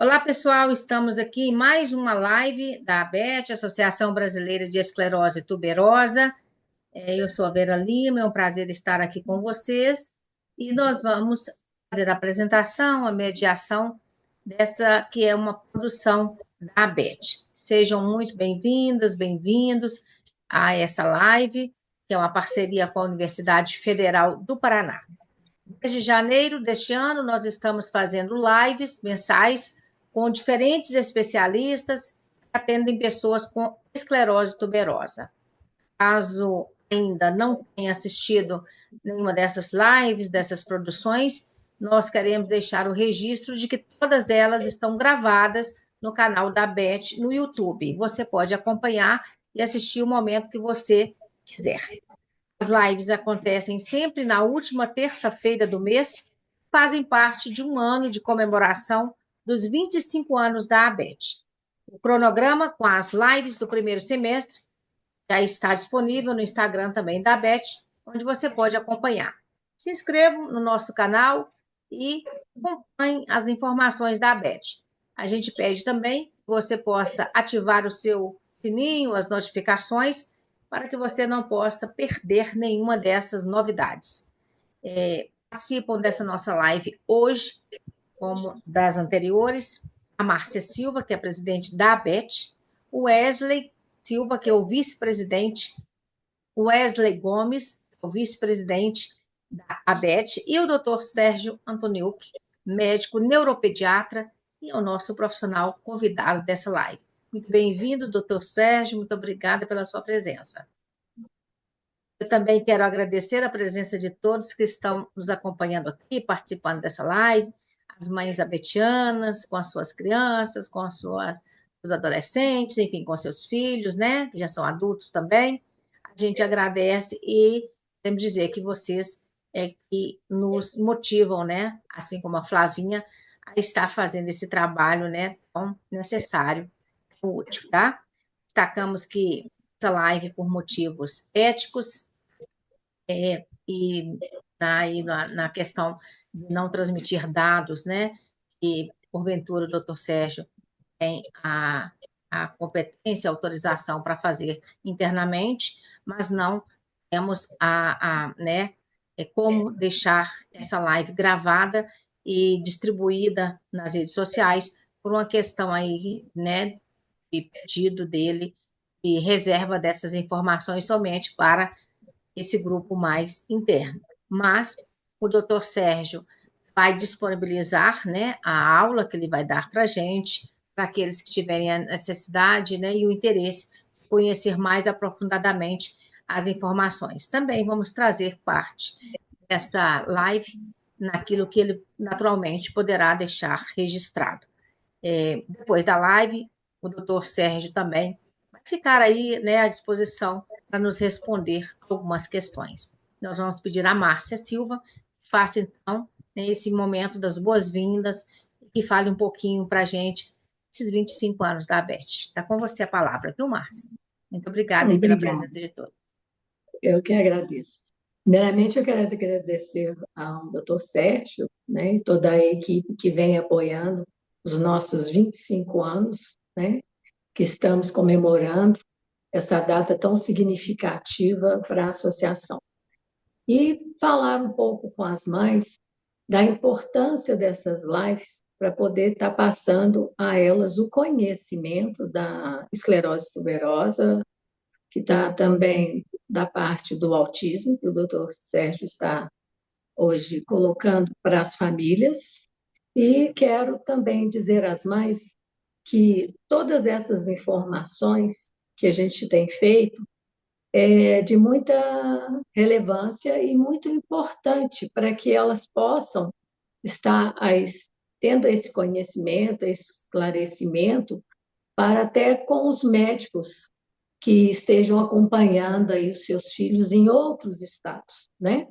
Olá, pessoal, estamos aqui em mais uma live da ABET, Associação Brasileira de Esclerose Tuberosa. Eu sou a Vera Lima, é um prazer estar aqui com vocês e nós vamos fazer a apresentação, a mediação dessa que é uma produção da ABET. Sejam muito bem-vindas, bem-vindos a essa live, que é uma parceria com a Universidade Federal do Paraná. Desde janeiro deste ano, nós estamos fazendo lives mensais com diferentes especialistas que atendem pessoas com esclerose tuberosa. Caso ainda não tenha assistido nenhuma dessas lives, dessas produções, nós queremos deixar o registro de que todas elas estão gravadas no canal da Beth no YouTube. Você pode acompanhar e assistir o momento que você quiser. As lives acontecem sempre na última terça-feira do mês, fazem parte de um ano de comemoração dos 25 anos da ABET. O cronograma com as lives do primeiro semestre já está disponível no Instagram também da ABET, onde você pode acompanhar. Se inscreva no nosso canal e acompanhe as informações da ABET. A gente pede também que você possa ativar o seu sininho, as notificações, para que você não possa perder nenhuma dessas novidades. Participam dessa nossa live hoje, como das anteriores, a Márcia Silva, que é presidente da ABET, o Wesley Silva, que é o vice-presidente, o Wesley Gomes, o vice-presidente da ABET, e o doutor Sérgio Antoniuk, médico neuropediatra, e é o nosso profissional convidado dessa live. Muito bem-vindo, doutor Sérgio, muito obrigada pela sua presença. Eu também quero agradecer a presença de todos que estão nos acompanhando aqui, participando dessa live, as mães abetianas, com as suas crianças, com os adolescentes, enfim, com seus filhos, né, que já são adultos também. A gente agradece e queremos dizer que vocês que nos motivam, né, assim como a Flavinha, a estar fazendo esse trabalho, né, tão necessário, útil, tá? Destacamos que essa live, por motivos éticos, e na questão de não transmitir dados, né? E, porventura, o doutor Sérgio tem a competência, a autorização para fazer internamente, mas não temos né, como deixar essa live gravada e distribuída nas redes sociais por uma questão aí, né, de pedido dele, de reserva dessas informações somente para esse grupo mais interno. Mas o doutor Sérgio vai disponibilizar, né, a aula que ele vai dar para a gente, para aqueles que tiverem a necessidade, né, e o interesse de conhecer mais aprofundadamente as informações. Também vamos trazer parte dessa live naquilo que ele naturalmente poderá deixar registrado. Depois da live, o doutor Sérgio também vai ficar aí, né, à disposição para nos responder algumas questões. Nós vamos pedir à Márcia Silva que faça, então, né, esse momento das boas-vindas e que fale um pouquinho para a gente esses 25 anos da ABET. Está com você a palavra, viu, Márcia? Muito obrigada aí pela Obrigada, presença de todos. eu que agradeço. Primeiramente, eu quero agradecer ao Dr. Sérgio, né, e toda a equipe que vem apoiando os nossos 25 anos, né, que estamos comemorando essa data tão significativa para a associação. E falar um pouco com as mães da importância dessas lives para poder estar passando a elas o conhecimento da esclerose tuberosa, que está também da parte do autismo, que o doutor Sérgio está hoje colocando para as famílias. E quero também dizer às mães que todas essas informações que a gente tem feito é de muita relevância e muito importante para que elas possam estar tendo esse conhecimento, esse esclarecimento, para até com os médicos que estejam acompanhando aí os seus filhos em outros estados, né?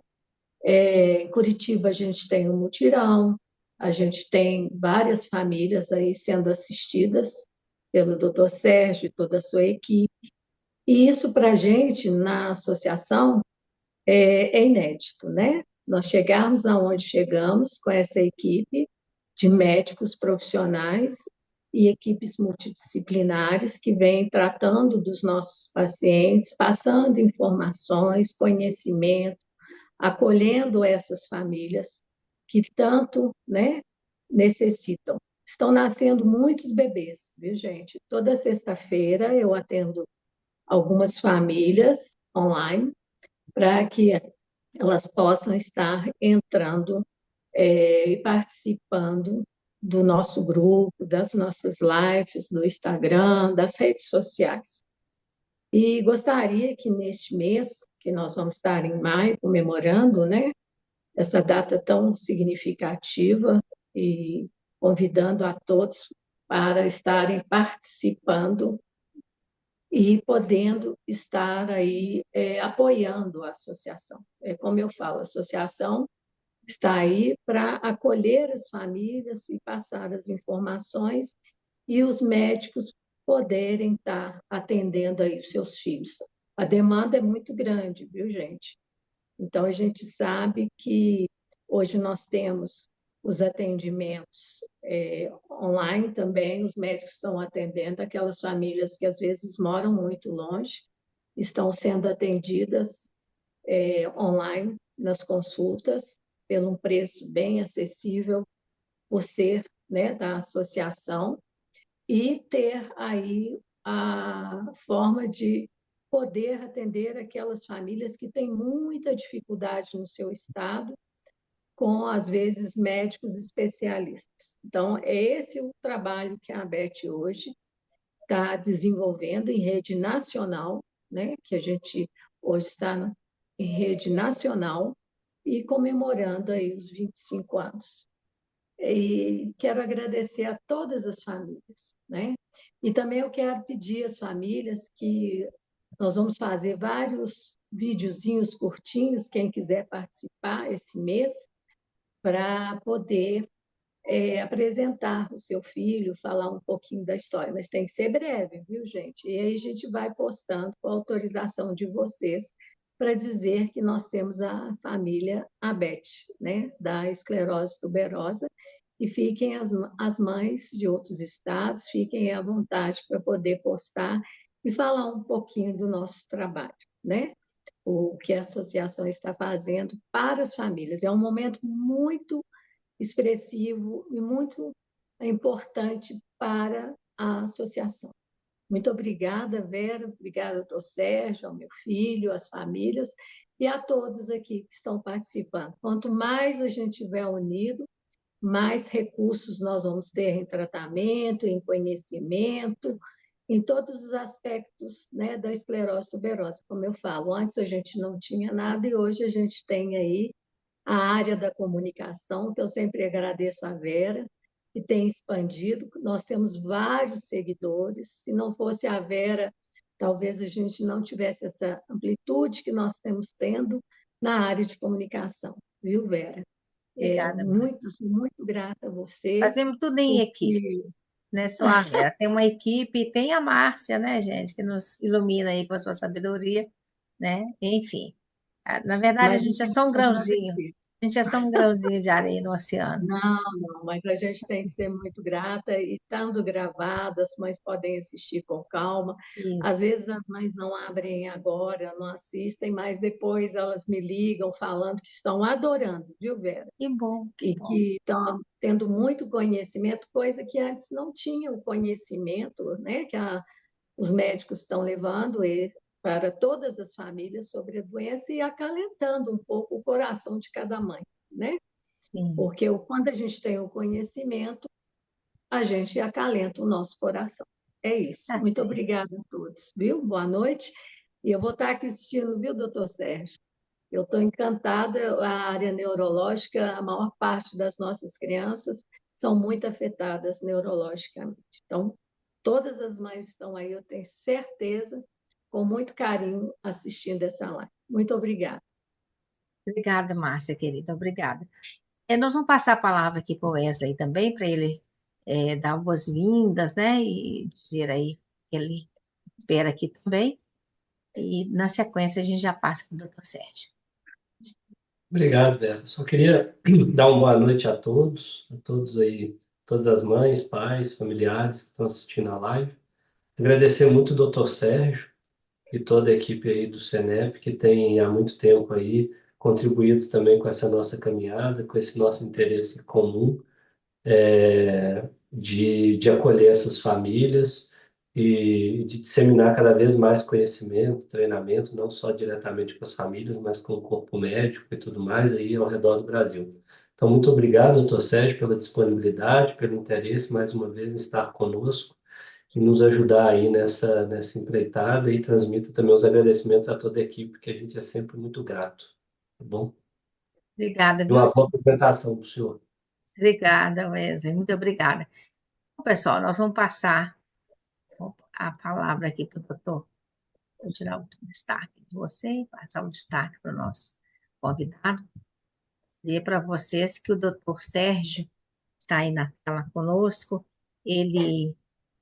Em Curitiba a gente tem um mutirão, a gente tem várias famílias aí sendo assistidas pelo doutor Sérgio e toda a sua equipe, e isso para a gente, na associação, é inédito, né? Nós chegarmos aonde chegamos com essa equipe de médicos profissionais e equipes multidisciplinares que vêm tratando dos nossos pacientes, passando informações, conhecimento, acolhendo essas famílias que tanto, né, necessitam. Estão nascendo muitos bebês, viu, gente? Toda sexta-feira eu atendo algumas famílias online para que elas possam estar entrando e participando do nosso grupo, das nossas lives, do Instagram, das redes sociais. E gostaria que neste mês, que nós vamos estar em maio comemorando, né, essa data tão significativa e convidando a todos para estarem participando e podendo estar aí apoiando a associação. É como eu falo, a associação está aí para acolher as famílias e passar as informações e os médicos poderem estar atendendo aí os seus filhos. A demanda é muito grande, viu, gente? Então, a gente sabe que hoje nós temos os atendimentos online também, os médicos estão atendendo aquelas famílias que às vezes moram muito longe, estão sendo atendidas online nas consultas, pelo um preço bem acessível, por ser, né, da associação, e ter aí a forma de poder atender aquelas famílias que têm muita dificuldade no seu estado, com, às vezes, médicos especialistas. Então, é esse o trabalho que a ABET hoje está desenvolvendo em rede nacional, né? Que a gente hoje está em rede nacional e comemorando aí os 25 anos. E quero agradecer a todas as famílias, né? E também eu quero pedir às famílias que nós vamos fazer vários videozinhos curtinhos, quem quiser participar esse mês, para poder apresentar o seu filho, falar um pouquinho da história, mas tem que ser breve, viu, gente? E aí a gente vai postando com a autorização de vocês para dizer que nós temos a família Abete, né, da esclerose tuberosa, e fiquem as mães de outros estados, fiquem à vontade para poder postar e falar um pouquinho do nosso trabalho, né? O que a associação está fazendo para as famílias. É um momento muito expressivo e muito importante para a associação. Muito obrigada, Vera, obrigada, doutor Sérgio, ao meu filho, às famílias e a todos aqui que estão participando. Quanto mais a gente estiver unido, mais recursos nós vamos ter em tratamento, em conhecimento, em todos os aspectos, né, da esclerose tuberosa, como eu falo. Antes a gente não tinha nada e hoje a gente tem aí a área da comunicação, que eu sempre agradeço a Vera, que tem expandido. Nós temos vários seguidores. Se não fosse a Vera, talvez a gente não tivesse essa amplitude que nós temos tendo na área de comunicação, viu, Vera? Obrigada, Márcia. Sou muito grata a você, Fazemos tudo em equipe, porque né? Só a Vera. Tem uma equipe, tem a Márcia, né, gente, que nos ilumina aí com a sua sabedoria, né? Enfim, na verdade, a mas a gente é só gente um grãozinho. agradece. A gente é só um grãozinho de areia no oceano. Não, não, mas a gente tem que ser muito grata e estando gravado, as mães podem assistir com calma. Às Isso. vezes as mães não abrem agora, não assistem, mas depois elas me ligam falando que estão adorando, viu, Vera? Que bom, que E bom. que estão tendo muito conhecimento, coisa que antes não tinham conhecimento, né? Os médicos estão levando para todas as famílias sobre a doença e acalentando um pouco o coração de cada mãe, né? Sim, Porque quando a gente tem o conhecimento, a gente acalenta o nosso coração. É isso. tá Muito certo. obrigada a todos, viu? Boa noite. E eu vou estar aqui assistindo, viu, doutor Sérgio? Eu estou encantada, a área neurológica, a maior parte das nossas crianças são muito afetadas neurologicamente. Então, todas as mães estão aí, eu tenho certeza, com muito carinho, assistindo essa live. Muito obrigada. Obrigada, Márcia, querida, obrigada. Nós vamos passar a palavra aqui para o Wesley também, para ele dar boas-vindas, né? E dizer aí que ele espera aqui também. E na sequência a gente já passa para o doutor Sérgio. Obrigado, Vera. Só queria dar uma boa noite a todos aí, todas as mães, pais, familiares que estão assistindo a live. Agradecer muito o Dr. Sérgio e toda a equipe aí do Senep, que tem há muito tempo aí contribuído também com essa nossa caminhada, com esse nosso interesse comum de acolher essas famílias e de disseminar cada vez mais conhecimento, treinamento, não só diretamente com as famílias, mas com o corpo médico e tudo mais aí ao redor do Brasil. Então, muito obrigado, doutor Sérgio, pela disponibilidade, pelo interesse, mais uma vez, em estar conosco e nos ajudar aí nessa empreitada e transmita também os agradecimentos a toda a equipe, que a gente é sempre muito grato, tá bom? Obrigada, E viu? uma boa apresentação para o senhor. Obrigada, Wesley. Muito obrigada. Bom, pessoal, nós vamos passar a palavra aqui para o doutor. Vou tirar o destaque de você e passar o destaque para o nosso convidado. Dizer para vocês que o doutor Sérgio está aí na tela conosco. Ele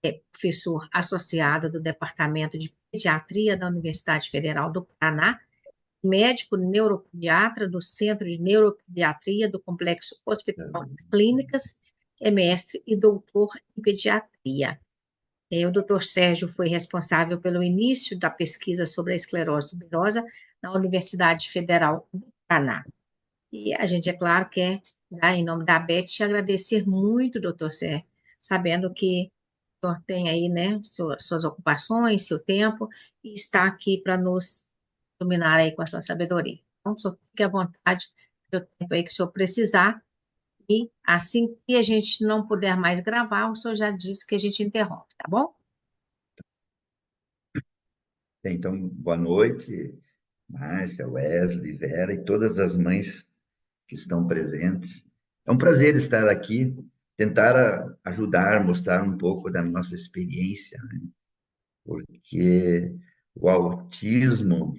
é professor associado do Departamento de Pediatria da Universidade Federal do Paraná, médico neuropediatra do Centro de Neuropediatria do Complexo Hospital Clínicas, é mestre e doutor em pediatria. O doutor Sérgio foi responsável pelo início da pesquisa sobre a esclerose tuberosa na Universidade Federal do Paraná. E a gente, é claro, quer, em nome da Beth, te agradecer muito, doutor Sérgio, sabendo que o senhor tem aí, né, suas ocupações, seu tempo, e está aqui para nos iluminar aí com a sua sabedoria. Então, o senhor fique à vontade pelo tempo aí que o senhor precisar, e assim que a gente não puder mais gravar, o senhor já disse que a gente interrompe, tá bom? Então, boa noite, Márcia, Wesley, Vera e todas as mães que estão presentes. É um prazer estar aqui, tentar ajudar, mostrar um pouco da nossa experiência, né? Porque o autismo,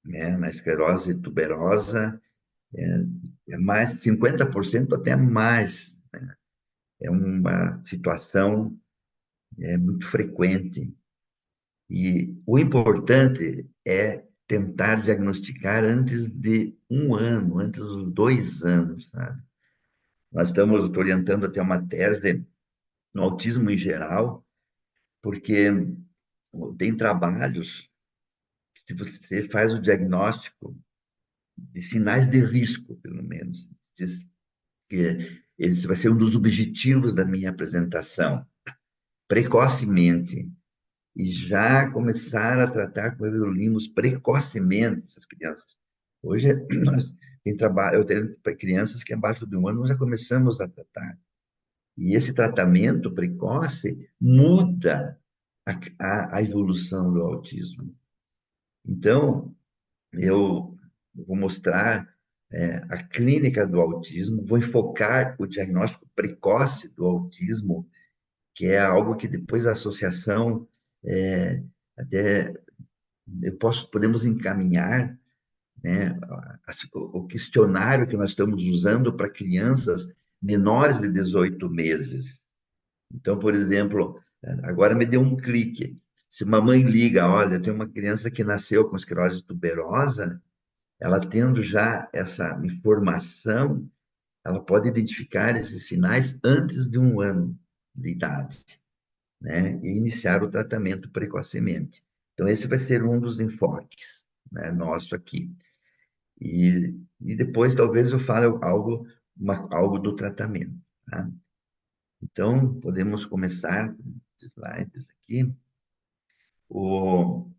né, na esclerose tuberosa é mais 50% até mais. É uma situação muito frequente. E o importante é tentar diagnosticar antes de 1 ano, antes dos 2 anos, sabe? Nós estamos orientando até uma tese no autismo em geral, porque tem trabalhos que você faz o diagnóstico de sinais de risco, pelo menos. Diz que esse vai ser um dos objetivos da minha apresentação. Precocemente, e já começar a tratar com everolimus precocemente essas crianças. Hoje, eu tenho crianças que abaixo de 1 ano nós já começamos a tratar. E esse tratamento precoce muda a evolução do autismo. Então, eu vou mostrar a clínica do autismo, vou enfocar o diagnóstico precoce do autismo, que é algo que depois a associação até podemos encaminhar, né, o questionário que nós estamos usando para crianças menores de 18 meses. Então, por exemplo, agora me deu um clique. Se uma mãe liga, olha, tem uma criança que nasceu com esclerose tuberosa, ela tendo já essa informação, ela pode identificar esses sinais antes de 1 ano de idade, né? E iniciar o tratamento precocemente. Então, esse vai ser um dos enfoques, né, nosso aqui. E depois, talvez, eu fale algo do tratamento, tá? Então, podemos começar com os slides aqui. O,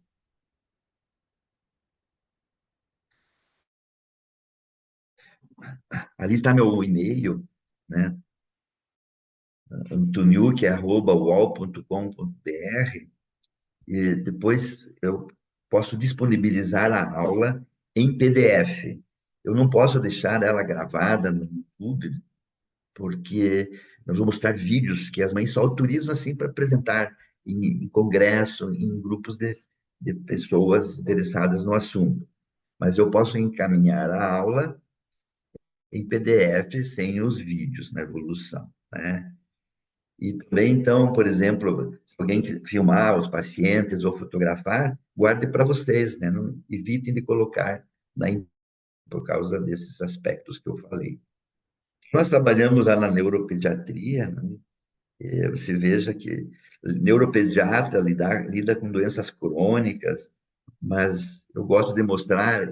ali está meu e-mail, né? antoniuk@uol.com.br, e depois eu posso disponibilizar a aula em PDF. Eu não posso deixar ela gravada no YouTube, porque nós vamos mostrar vídeos que as mães só autorizam assim para apresentar em congresso, em grupos de pessoas interessadas no assunto. Mas eu posso encaminhar a aula em PDF sem os vídeos na evolução, né? E também, então, por exemplo, se alguém filmar os pacientes ou fotografar, guarde para vocês, né? Não evitem de colocar na por causa desses aspectos que eu falei. Nós trabalhamos lá na neuropediatria, né? Você veja que neuropediatra lida com doenças crônicas, mas eu gosto de mostrar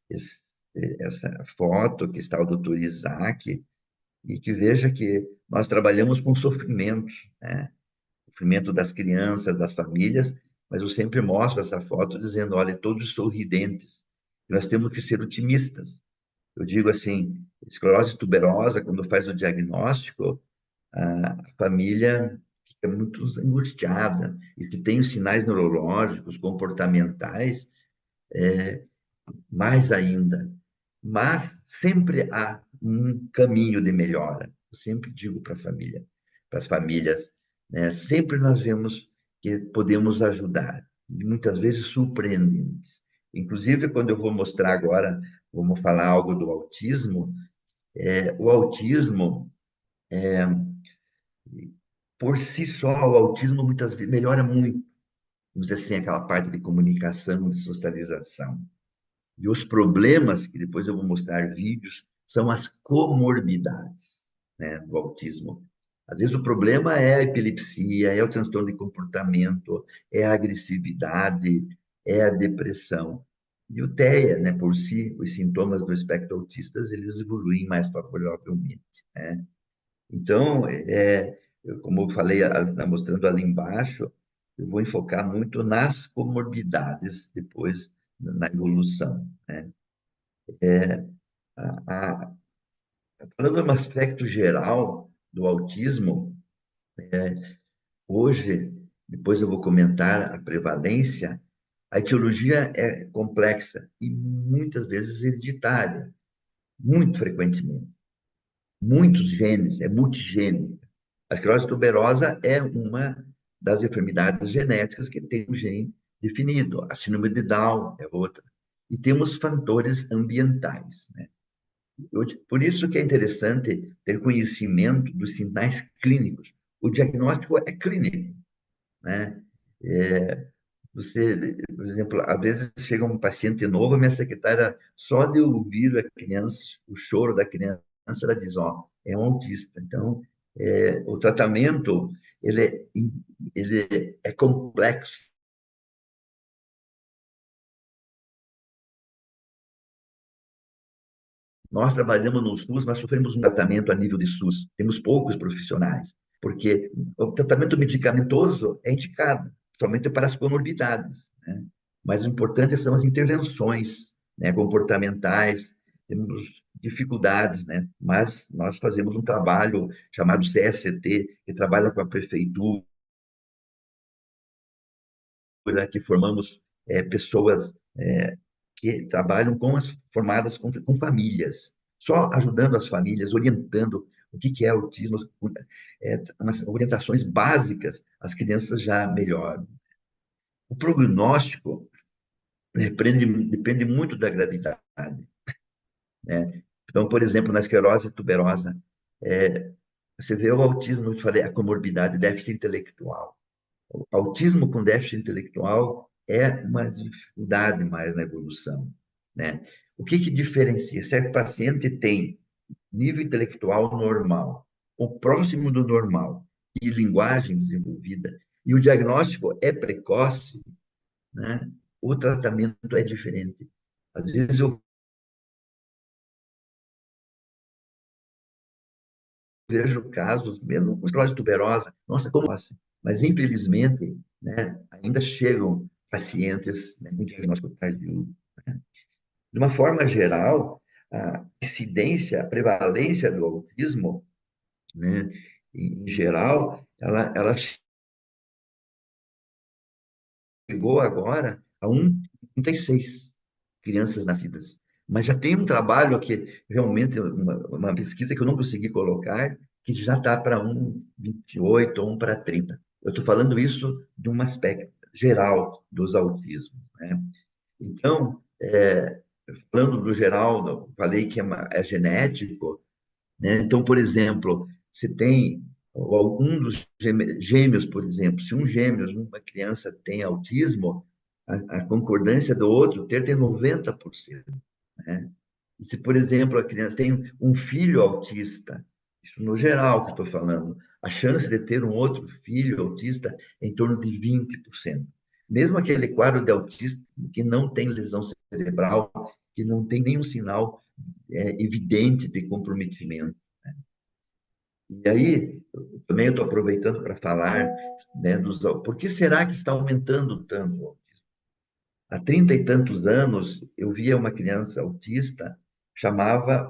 essa foto que está o doutor Isaac, e que veja que nós trabalhamos com sofrimento, né? Sofrimento das crianças, das famílias, mas eu sempre mostro essa foto dizendo, olha, todos sorridentes. Nós temos que ser otimistas. Eu digo assim, esclerose tuberosa, quando faz o diagnóstico, a família fica muito angustiada, e se tem os sinais neurológicos, comportamentais, mais ainda. Mas sempre há um caminho de melhora. Eu sempre digo para a família, para as famílias, né? Sempre nós vemos que podemos ajudar, e muitas vezes surpreendentes. Inclusive, quando eu vou mostrar agora, vamos falar algo do autismo, o autismo, por si só, o autismo muitas vezes melhora muito, vamos dizer assim, aquela parte de comunicação, de socialização. E os problemas, que depois eu vou mostrar vídeos, são as comorbidades, né, do autismo. Às vezes o problema é a epilepsia, é o transtorno de comportamento, é a agressividade, é a depressão. E o TEA, né, por si, os sintomas do espectro autistas, eles evoluem mais favoravelmente, né? Então, como eu falei, mostrando ali embaixo, eu vou enfocar muito nas comorbidades depois na evolução, né? A, a, Falando de um aspecto geral do autismo, hoje, depois eu vou comentar a prevalência, a etiologia é complexa e muitas vezes hereditária, muito frequentemente. Muitos genes, é multigênica. A esclerose tuberosa é uma das enfermidades genéticas que tem um gene definido. A síndrome de Down é outra. E temos fatores ambientais, né? Por isso que é interessante ter conhecimento dos sinais clínicos. O diagnóstico é clínico, né? Você, por exemplo, às vezes chega um paciente novo, a minha secretária, só de ouvir a criança, o choro da criança, ela diz, ó, é um autista. Então, o tratamento, ele é complexo. Nós trabalhamos no SUS, mas sofremos um tratamento a nível de SUS. Temos poucos profissionais, porque o tratamento medicamentoso é indicado, somente para as comorbidades, né? Mas o importante são as intervenções, né, comportamentais. Temos dificuldades, né? Mas nós fazemos um trabalho chamado CST, que trabalha com a prefeitura, que formamos pessoas que trabalham formadas com famílias, só ajudando as famílias, orientando o que é autismo, umas orientações básicas, as crianças já melhoram. O prognóstico depende muito da gravidade, né? Então, por exemplo, na esclerose tuberosa, você vê o autismo, eu falei, a comorbidade, déficit intelectual. O autismo com déficit intelectual é uma dificuldade mais na evolução, né? O que diferencia? Se o paciente tem nível intelectual normal, ou próximo do normal, e linguagem desenvolvida, e o diagnóstico é precoce, né? O tratamento é diferente. Às vezes eu vejo casos, mesmo com esclerose tuberosa, nossa, como assim? Mas, infelizmente, né, ainda chegam pacientes, né, com diagnóstico tardio, né? De uma forma geral, a incidência, a prevalência do autismo, né, em geral, ela chegou agora a 1,36 crianças nascidas. Mas já tem um trabalho que realmente, uma pesquisa que eu não consegui colocar, que já está para 1,28 ou 1 para 30. Eu estou falando isso de um aspecto geral dos autismos, né? Então, falando do geral, eu falei que é genético, né? Então, por exemplo, se tem algum dos gêmeos, por exemplo, se um gêmeo, uma criança tem autismo, a concordância do outro tem 90%. né? E se, por exemplo, a criança tem um filho autista, isso no geral que estou falando, a chance de ter um outro filho autista é em torno de 20%. Mesmo aquele quadro de autismo que não tem lesão cerebral, que não tem nenhum sinal evidente de comprometimento. E aí, também estou aproveitando para falar, né, por que será que está aumentando tanto o autismo? Há 30 e tantos anos, eu via uma criança autista, chamava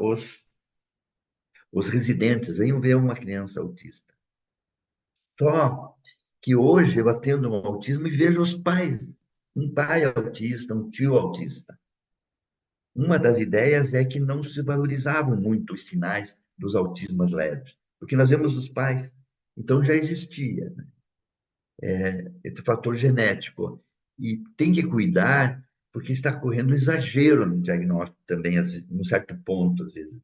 os residentes, venham ver uma criança autista. Só que hoje eu atendo um autismo e vejo os pais, um pai autista, um tio autista. Uma das ideias é que não se valorizavam muito os sinais dos autismos leves, porque nós vemos os pais, então já existia, né, esse fator genético. E tem que cuidar, porque está correndo um exagero no diagnóstico também, num certo ponto, às vezes.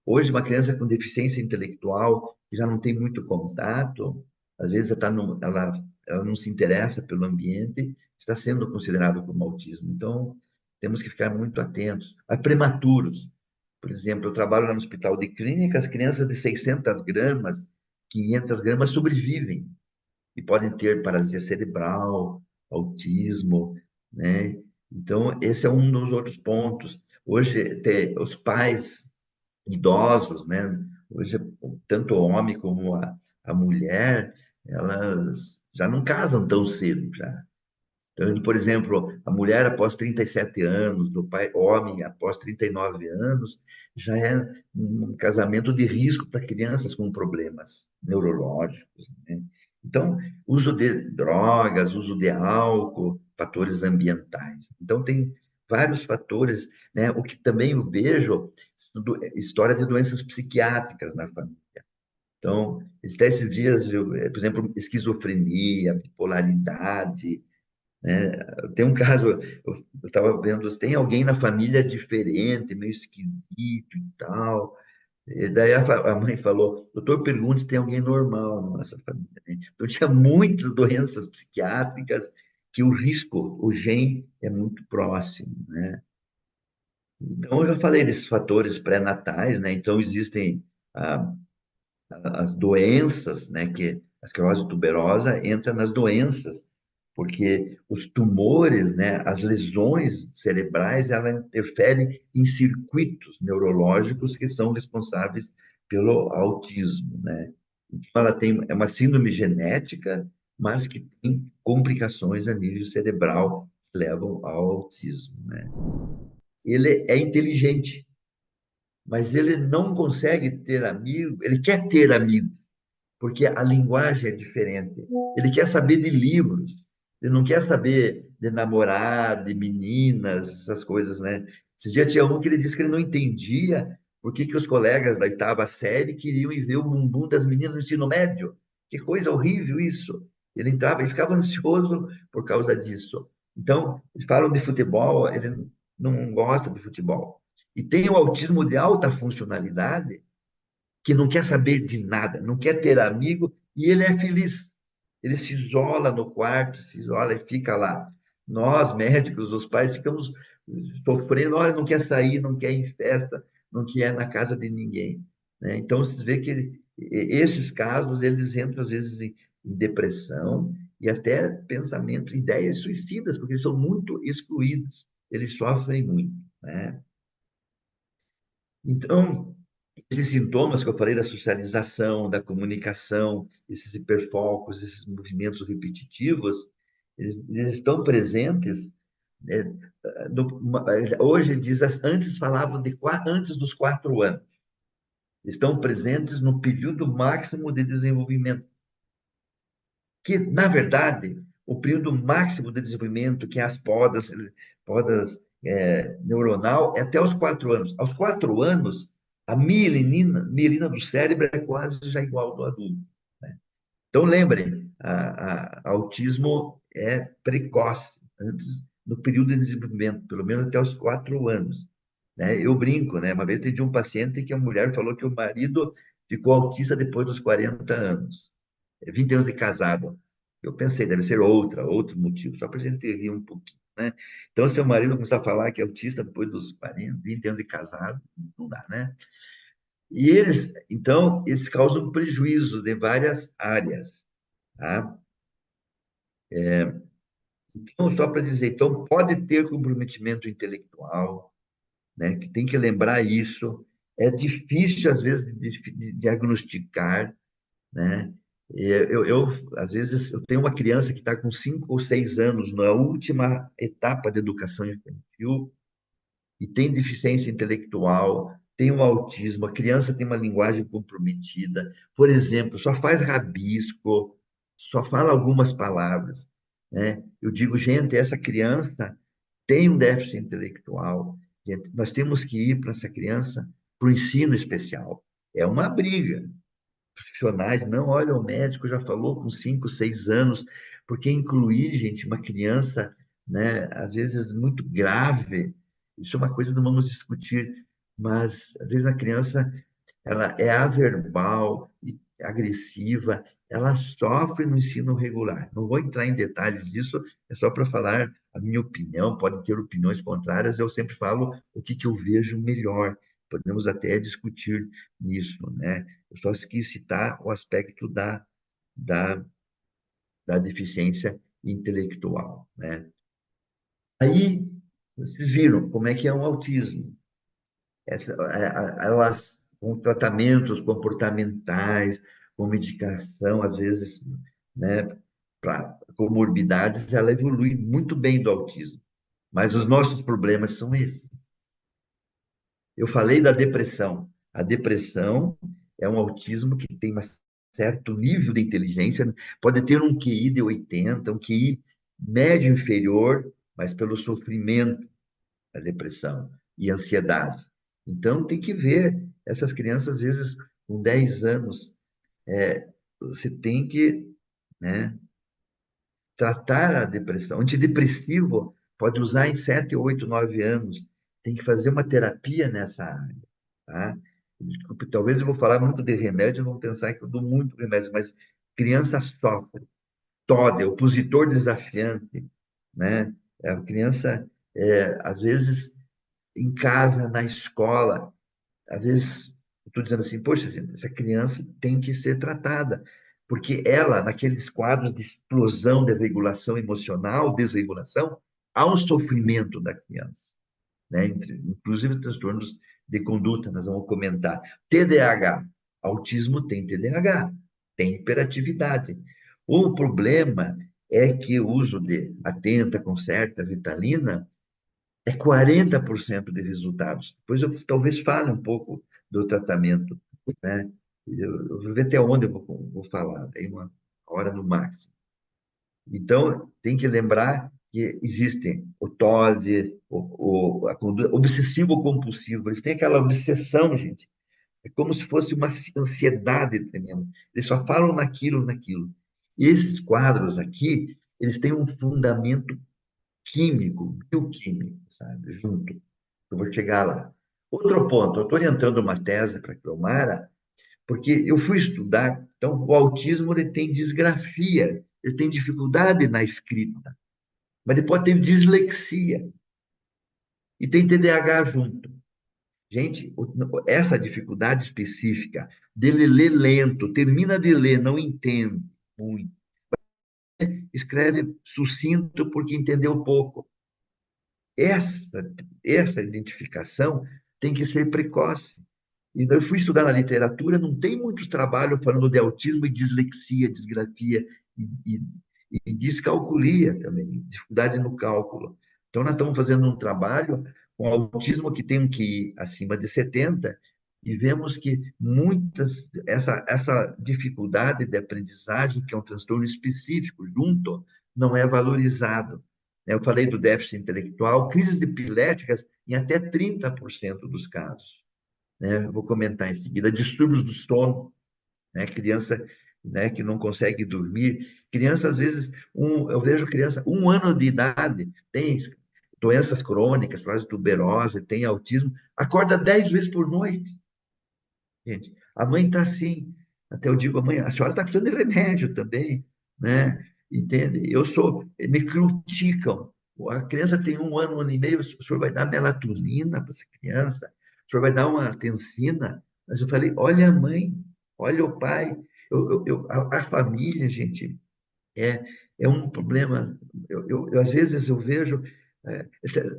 Hoje, uma criança com deficiência intelectual, que já não tem muito contato, às vezes ela não se interessa pelo ambiente, está sendo considerado como autismo. Então, temos que ficar muito atentos. A prematuros, por exemplo, eu trabalho no hospital de clínica, as crianças de 600 gramas, 500 gramas sobrevivem e podem ter paralisia cerebral, autismo, né? Então, esse é um dos outros pontos. Hoje, os pais idosos, né? Hoje, tanto o homem como a mulher, elas já não casam tão cedo, já. Então, por exemplo, a mulher após 37 anos, o pai, homem após 39 anos, já é um casamento de risco para crianças com problemas neurológicos, né? Então, uso de drogas, uso de álcool, fatores ambientais. Então, tem vários fatores, né? O que também eu vejo, história de doenças psiquiátricas na família. Então, até esses dias, por exemplo, esquizofrenia, bipolaridade, né? Tem um caso, eu estava vendo, tem alguém na família diferente, meio esquisito e tal. E daí a mãe falou, doutor, pergunte se tem alguém normal na nossa família, né? Então, tinha muitas doenças psiquiátricas que o risco, o gene é muito próximo, né? Então, eu já falei desses fatores pré-natais, né? Então, existem ah, as doenças, né? Que a esclerose tuberosa entra nas doenças, porque os tumores, né? As lesões cerebrais, ela interferem em circuitos neurológicos que são responsáveis pelo autismo, né? Então, ela é uma síndrome genética, mas que tem complicações a nível cerebral que levam ao autismo, né? Ele é inteligente, mas ele não consegue ter amigo, ele quer ter amigo, porque a linguagem é diferente. Ele quer saber de livros, ele não quer saber de namorar, de meninas, essas coisas, né? Esse dia tinha um que ele disse que ele não entendia por que que os colegas da oitava série queriam ir ver o bumbum das meninas no ensino médio. Que coisa horrível isso. Ele entrava e ficava ansioso por causa disso. Então, eles falam de futebol, ele não gosta de futebol. E tem o autismo de alta funcionalidade, que não quer saber de nada, não quer ter amigo, e ele é feliz. Ele se isola no quarto, se isola e fica lá. Nós, médicos, os pais, ficamos sofrendo, olha, não quer sair, não quer ir em festa, não quer ir na casa de ninguém, né? Então, você vê que esses casos, eles entram, às vezes, em depressão e até pensamento, ideias suicidas, porque são muito excluídos, eles sofrem muito, né? Então, esses sintomas que eu falei da socialização, da comunicação, esses hiperfocos, esses movimentos repetitivos, eles estão presentes. né, Hoje diz, antes falavam de antes dos 4 anos. Estão presentes no período máximo de desenvolvimento, que, na verdade, o período máximo de desenvolvimento, que é as podas neuronal, é até os 4 anos. Aos 4 anos, a mielina do cérebro é quase já igual ao do adulto, né? Então, lembrem, autismo é precoce, antes, no período de desenvolvimento, pelo menos até os 4 anos, né? Eu brinco, né? Uma vez teve um paciente que a mulher falou que o marido ficou autista depois dos 40 anos. 20 anos de casado. Eu pensei, deve ser outro motivo, só para a gente rir um pouquinho. né? Então, se o marido começar a falar que é autista depois dos 40, 20 anos de casado, não dá, né? E então, eles causam prejuízo de várias áreas, tá? Então, só para dizer, então, pode ter comprometimento intelectual, né? Que tem que lembrar isso. É difícil, às vezes, de diagnosticar, né? Às vezes, eu tenho uma criança que está com 5 ou 6 anos, na última etapa de educação infantil, e tem deficiência intelectual, tem um autismo, a criança tem uma linguagem comprometida, por exemplo, só faz rabisco, só fala algumas palavras, né? Eu digo, gente, essa criança tem um déficit intelectual, gente, nós temos que ir para essa criança para o ensino especial. É uma briga. Profissionais, não, olha, o médico já falou com 5, 6 anos, porque incluir, gente, uma criança, né, às vezes muito grave, isso é uma coisa que não vamos discutir, mas às vezes a criança, ela é averbal, e agressiva, ela sofre no ensino regular. Não vou entrar em detalhes disso, é só para falar a minha opinião, podem ter opiniões contrárias, eu sempre falo o que que eu vejo melhor. Podemos até discutir nisso, né? Eu só quis citar o aspecto da, da deficiência intelectual, né? Aí, vocês viram como é que é um autismo. Elas, com tratamentos comportamentais, com medicação, às vezes, né, para comorbidades, ela evolui muito bem do autismo. Mas os nossos problemas são esses. Eu falei da depressão. A depressão é um autismo que tem um certo nível de inteligência, pode ter um QI de 80, um QI médio inferior, mas pelo sofrimento, a depressão e ansiedade. Então, tem que ver. Essas crianças, às vezes, com 10 anos, você tem que, né, tratar a depressão. Antidepressivo pode usar em 7, 8, 9 anos. Tem que fazer uma terapia nessa área, tá? Desculpe, talvez eu vou falar muito de remédio, vão pensar que eu dou muito remédio, mas criança sofre. TOD, opositor desafiante, né? A criança, às vezes, em casa, na escola, às vezes, estou dizendo assim, poxa, gente, essa criança tem que ser tratada, porque ela, naqueles quadros de explosão de regulação emocional, desregulação, há um sofrimento da criança, né? Inclusive transtornos de conduta, nós vamos comentar. TDAH, autismo tem TDAH, tem hiperatividade. O problema é que o uso de atenta, concerta, Ritalina é 40% de resultados. Depois eu talvez fale um pouco do tratamento, né? Eu vou ver até onde eu vou falar, aí uma hora no máximo. Então, tem que lembrar que existem o TOD, a conduta obsessivo-compulsivo, eles têm aquela obsessão, gente, é como se fosse uma ansiedade tremenda. Eles só falam naquilo, naquilo. E esses quadros aqui, eles têm um fundamento químico, bioquímico, sabe, junto. Eu vou chegar lá. Outro ponto, eu estou orientando uma tese para a Cleomara, porque eu fui estudar, então, o autismo ele tem disgrafia, ele tem dificuldade na escrita, mas ele pode ter dislexia e tem TDAH junto. Gente, essa dificuldade específica dele ler lento, termina de ler, não entende muito, escreve sucinto porque entendeu pouco. Essa identificação tem que ser precoce. E eu fui estudar na literatura, não tem muito trabalho falando de autismo e dislexia, disgrafia e, e descalculia também, dificuldade no cálculo. Então, nós estamos fazendo um trabalho com autismo que tem um QI acima de 70 e vemos que essa dificuldade de aprendizagem, que é um transtorno específico junto, não é valorizado. Eu falei do déficit intelectual, crises epiléticas em até 30% dos casos, né? Eu vou comentar em seguida. Distúrbios do sono, né? Criança, né, que não consegue dormir. Criança, às vezes, eu vejo criança, 1 ano de idade, tem doenças crônicas, quase tuberose, tem autismo, acorda 10 vezes por noite. Gente, a mãe está assim. Até eu digo, mãe, a senhora está precisando de remédio também, né? Entende? Me criticam. A criança tem um ano e meio, o senhor vai dar melatonina para essa criança? O senhor vai dar uma tensina? Mas eu falei, olha a mãe, olha o pai. A família, gente, é, é um problema. Às vezes eu vejo,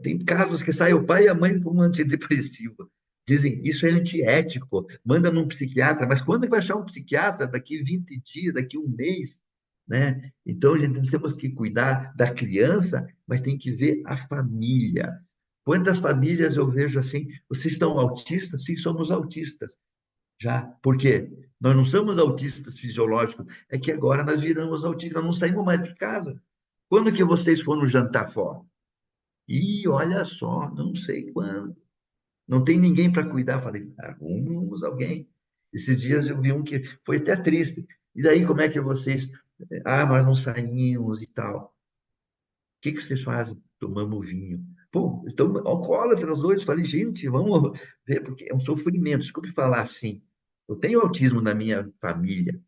tem casos que sai o pai e a mãe com um antidepressivo. Dizem, isso é antiético, manda num psiquiatra, mas quando é que vai achar um psiquiatra? Daqui 20 dias, daqui um mês, né? Então, a gente nós temos que cuidar da criança, mas tem que ver a família. Quantas famílias eu vejo assim, vocês estão autistas? Sim, somos autistas. Já, por quê? Nós não somos autistas fisiológicos, é que agora nós viramos autistas, nós não saímos mais de casa. Quando que vocês foram jantar fora? Ih, olha só, não sei quando. Não tem ninguém para cuidar. Falei, arrumamos alguém. Esses dias eu vi um que foi até triste. E daí, como é que vocês... Ah, nós não saímos e tal. O que que vocês fazem? Tomamos vinho. Pô, então, alcoólatras hoje. Falei, gente, vamos ver, porque é um sofrimento. Desculpe falar assim. Eu tenho autismo na minha família.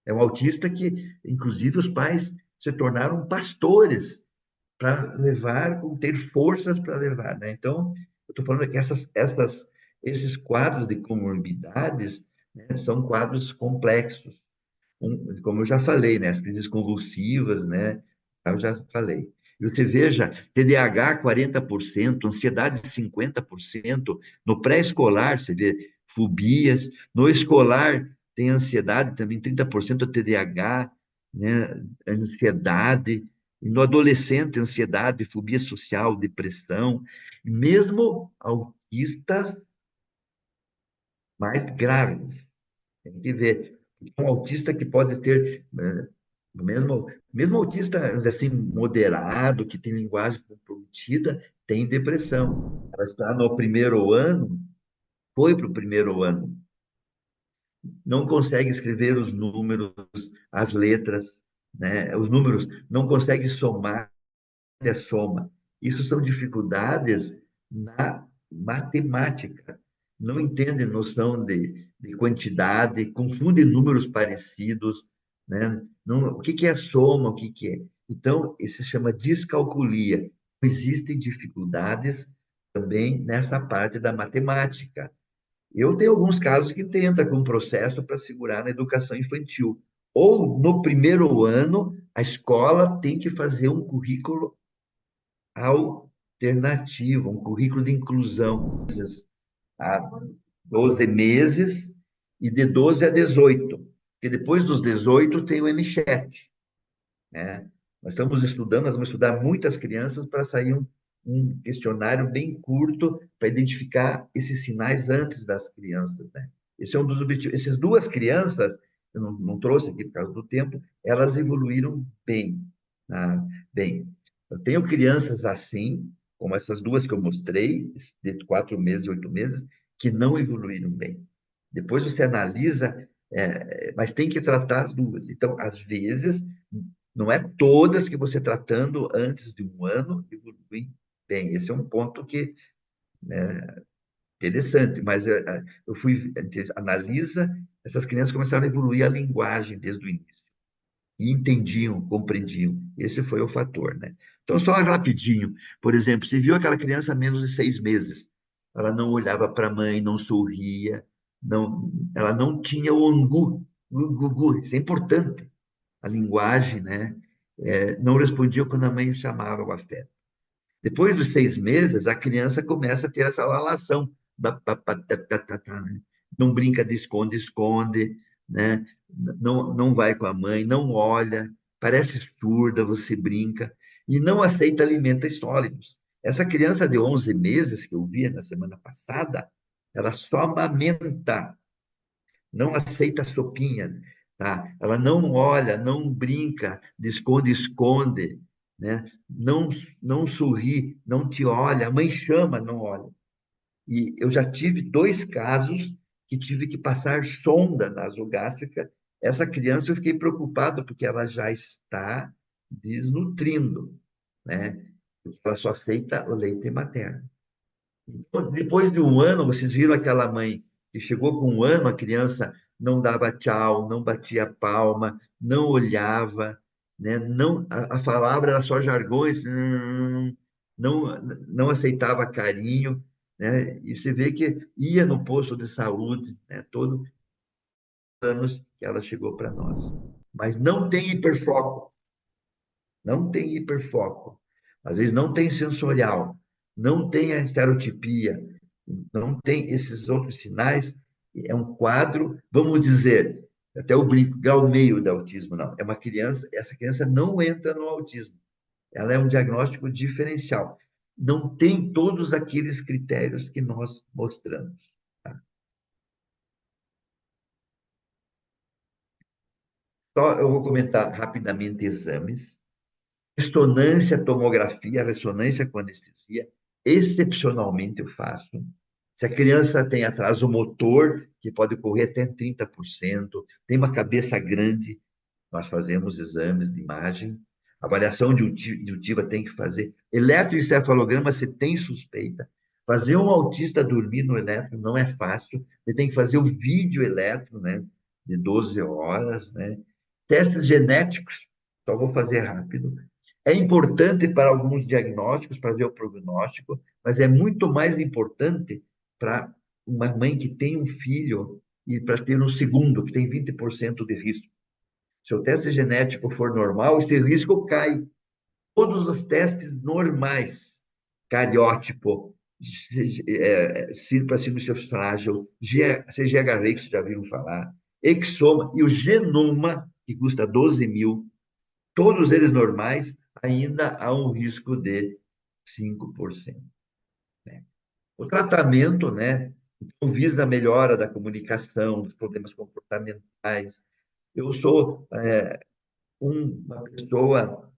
É um autista que, inclusive, os pais se tornaram pastores para levar, ter forças para levar, né? Então, eu estou falando que esses quadros de comorbidades, né, são quadros complexos. Como eu já falei, né? As crises convulsivas, né? Eu já falei. E você veja, TDAH 40%, ansiedade 50%, no pré-escolar você vê fobias, no escolar tem ansiedade também, 30% é TDAH, né? Ansiedade, e no adolescente, ansiedade, fobia social, depressão, e mesmo autistas mais graves. Tem que ver. Um autista que pode ter, mesmo autista, vamos dizer assim, moderado, que tem linguagem comprometida, tem depressão. Ela está no primeiro ano, foi para o primeiro ano, não consegue escrever os números, as letras, né? Os números, não consegue somar a soma. Isso são dificuldades na matemática. Não entende noção de quantidade, confunde números parecidos, né? Não, o que que é soma, o que que é? Então, isso se chama descalculia. Existem dificuldades também nessa parte da matemática. Eu tenho alguns casos que tenta com um processo para segurar na educação infantil. Ou no primeiro ano, a escola tem que fazer um currículo alternativo, um currículo de inclusão, há 12 meses e de 12 a 18, porque depois dos 18 tem o MCHAT, né? Nós vamos estudar muitas crianças para sair um questionário bem curto para identificar esses sinais antes das crianças, né? Esse é um dos objetivos. Essas duas crianças, eu não trouxe aqui por causa do tempo, elas evoluíram bem, né? Bem. Eu tenho crianças assim, como essas duas que eu mostrei, de 4 meses, 8 meses, que não evoluíram bem. Depois você analisa, mas tem que tratar as duas. Então, às vezes, não é todas que você tratando antes de um ano evoluem bem. Esse é um ponto que é interessante, mas eu fui, analisa, essas crianças começaram a evoluir a linguagem desde o início e entendiam, compreendiam. Esse foi o fator, né? Então, só rapidinho. Por exemplo, você viu aquela criança menos de 6 meses. Ela não olhava para a mãe, não sorria, ela não tinha o angu, o gugu. Isso é importante. A linguagem, né? Não respondia quando a mãe chamava o afeto. Depois dos 6 meses, a criança começa a ter essa relação. Né? Não brinca de esconde-esconde, né? Não vai com a mãe, não olha, parece surda, você brinca, e não aceita alimentos sólidos. Essa criança de 11 meses que eu vi na semana passada, ela só amamenta, não aceita sopinha, tá? Ela não olha, não brinca de esconde-esconde, né? Não sorri, não te olha, a mãe chama, não olha. E eu já tive 2 casos que tive que passar sonda nasogástrica. Essa criança eu fiquei preocupado porque ela já está desnutrindo, né? Ela só aceita o leite materno. Depois de um ano, vocês viram aquela mãe que chegou com um ano, a criança não dava tchau, não batia palma, não olhava, né? Não, a palavra era só jargões, não, não aceitava carinho, né? E você vê que ia no posto de saúde, né? Todos os anos que ela chegou para nós. Mas não tem hiperfoco, não tem hiperfoco. Às vezes não tem sensorial, não tem a estereotipia, não tem esses outros sinais. É um quadro, vamos dizer, até o brinco, grau meio de autismo, não. É uma criança, essa criança não entra no autismo. Ela é um diagnóstico diferencial. Não tem todos aqueles critérios que nós mostramos. Tá? Só eu vou comentar rapidamente exames. Ressonância, tomografia, ressonância com anestesia, excepcionalmente eu faço. Se a criança tem atraso motor, que pode ocorrer até 30%, tem uma cabeça grande, nós fazemos exames de imagem. Avaliação auditiva tem que fazer. Eletroencefalograma, você tem suspeita. Fazer um autista dormir no eletro não é fácil. Você tem que fazer o vídeo eletro, né? De 12 horas, né? Testes genéticos, só vou fazer rápido. É importante para alguns diagnósticos, para ver o prognóstico, mas é muito mais importante para uma mãe que tem um filho e para ter um segundo, que tem 20% de risco. Se o teste genético for normal, esse risco cai. Todos os testes normais, cariótipo, síndrome frágil, CGHV, que vocês já viram falar, exoma e o genoma, que custa 12 mil, todos eles normais, ainda há um risco de 5%. Né? O tratamento, né, então, visa a melhora da comunicação, dos problemas comportamentais. Eu sou uma pessoa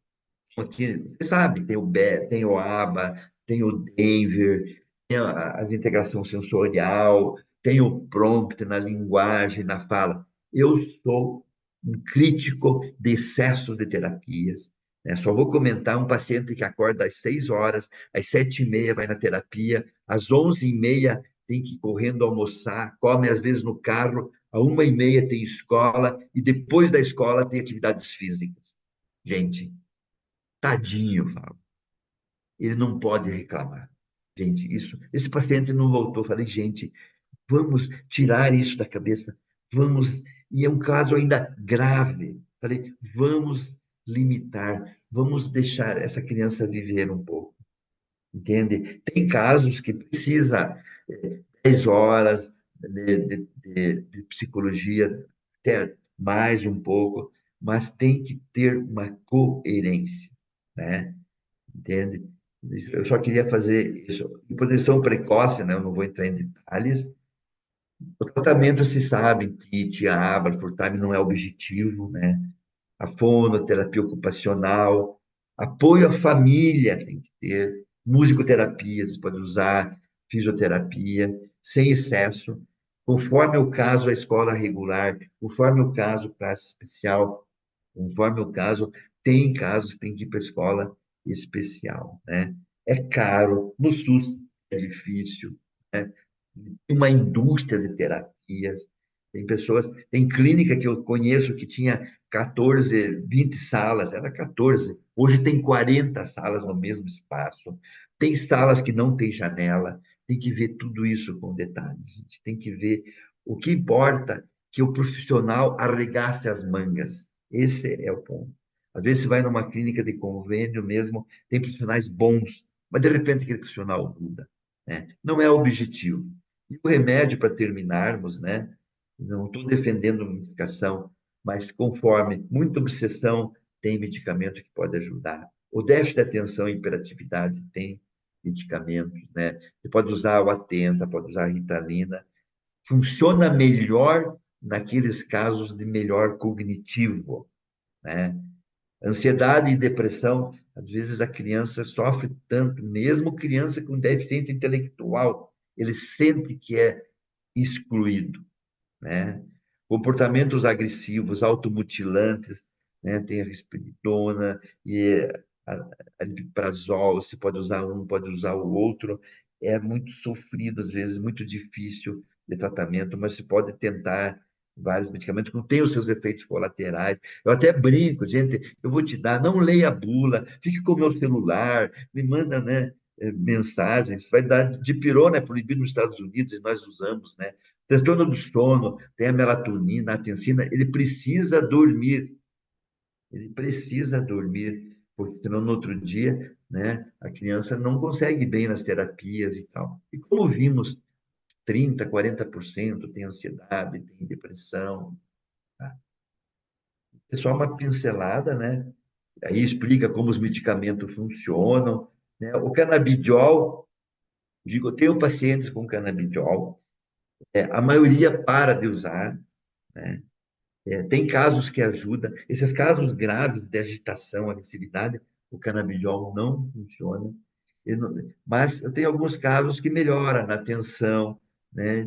aqui, você sabe, tem o BE, tem o ABA, tem o Denver, tem a integração sensorial, tem o prompt na linguagem, na fala. Eu sou um crítico de excesso de terapias. Né? Só vou comentar um paciente que acorda às 6 horas, às 7h30 vai na terapia, às 11h30 tem que ir correndo almoçar, come às vezes no carro, à 1h30 tem escola, e depois da escola tem atividades físicas. Gente, tadinho, Fábio. Ele não pode reclamar. Gente, esse paciente não voltou. Falei, gente, vamos tirar isso da cabeça. Vamos, e é um caso ainda grave. Falei, vamos limitar, vamos deixar essa criança viver um pouco. Entende? Tem casos que precisa 10 horas de psicologia, até mais um pouco, mas tem que ter uma coerência, né? Entende? Eu só queria fazer isso. Hipotenção precoce, né? Eu não vou entrar em detalhes. O tratamento se sabe que Tiabra, Furtame não é objetivo, né? A fonoterapia ocupacional, apoio à família tem que ter, musicoterapia, você pode usar, fisioterapia, sem excesso, conforme o caso, a escola regular, conforme o caso, classe especial, conforme o caso, tem casos que tem que ir para a escola especial, né? É caro, no SUS é difícil, né? Tem uma indústria de terapias, tem pessoas, tem clínica que eu conheço que tinha 14, 20 salas, era 14, hoje tem 40 salas no mesmo espaço, tem salas que não tem janela, tem que ver tudo isso com detalhes, a gente tem que ver o que importa que o profissional arregace as mangas, esse é o ponto. Às vezes você vai numa clínica de convênio mesmo, tem profissionais bons, mas de repente aquele profissional muda, né? Não é objetivo. E o remédio, para terminarmos, né? Não estou defendendo medicação, mas conforme muita obsessão, tem medicamento que pode ajudar. O déficit de atenção e hiperatividade tem medicamentos, né? Você pode usar o Atenta, pode usar a Ritalina. Funciona melhor naqueles casos de melhor cognitivo, né? Ansiedade e depressão, às vezes a criança sofre tanto, mesmo criança com deficiência intelectual, ele sente que é excluído, né? Comportamentos agressivos, automutilantes, né? Tem a risperidona e a liprazol, se pode usar um, pode usar o outro, é muito sofrido, às vezes, muito difícil de tratamento, mas se pode tentar vários medicamentos que têm os seus efeitos colaterais. Eu até brinco, gente, eu vou te dar, não leia a bula, fique com o meu celular, me manda, né, mensagens, vai dar dipirona, é proibido nos Estados Unidos e nós usamos, né? Transtorno do sono, tem a melatonina, a atensina, ele precisa dormir, porque senão no outro dia, né, a criança não consegue bem nas terapias e tal. E como vimos, 30, 40% tem ansiedade, tem depressão. Tá? É só uma pincelada, né? Aí explica como os medicamentos funcionam, né? O canabidiol, digo, eu tenho pacientes com canabidiol, a maioria para de usar, né? Tem casos que ajudam. Esses casos graves de agitação, agressividade, o canabidiol não funciona. Mas eu tenho alguns casos que melhora na tensão, né?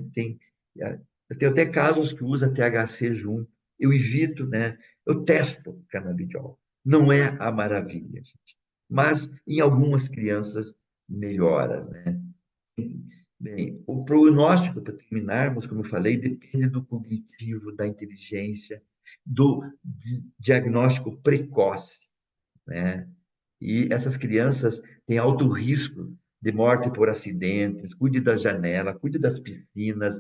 Eu tenho até casos que usa THC junto. Eu evito, né? Eu testo o canabidiol. Não é a maravilha, gente. Mas em algumas crianças melhora, né? Bem, o prognóstico, para terminarmos, como eu falei, depende do cognitivo, da inteligência, do diagnóstico precoce, né? E essas crianças têm alto risco de morte por acidentes, cuide da janela, cuide das piscinas,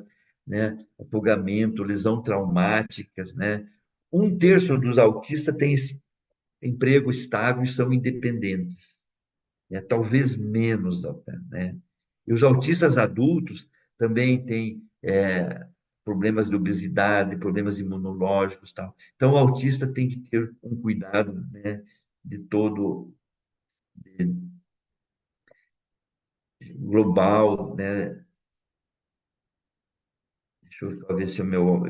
né? Afogamento, lesão traumáticas, né? Um terço dos autistas tem emprego estável e são independentes, né? Talvez menos até, né? E os autistas adultos também têm problemas de obesidade, problemas imunológicos, tal. Então, o autista tem que ter um cuidado, né, de todo global, né? Deixa eu só ver se o meu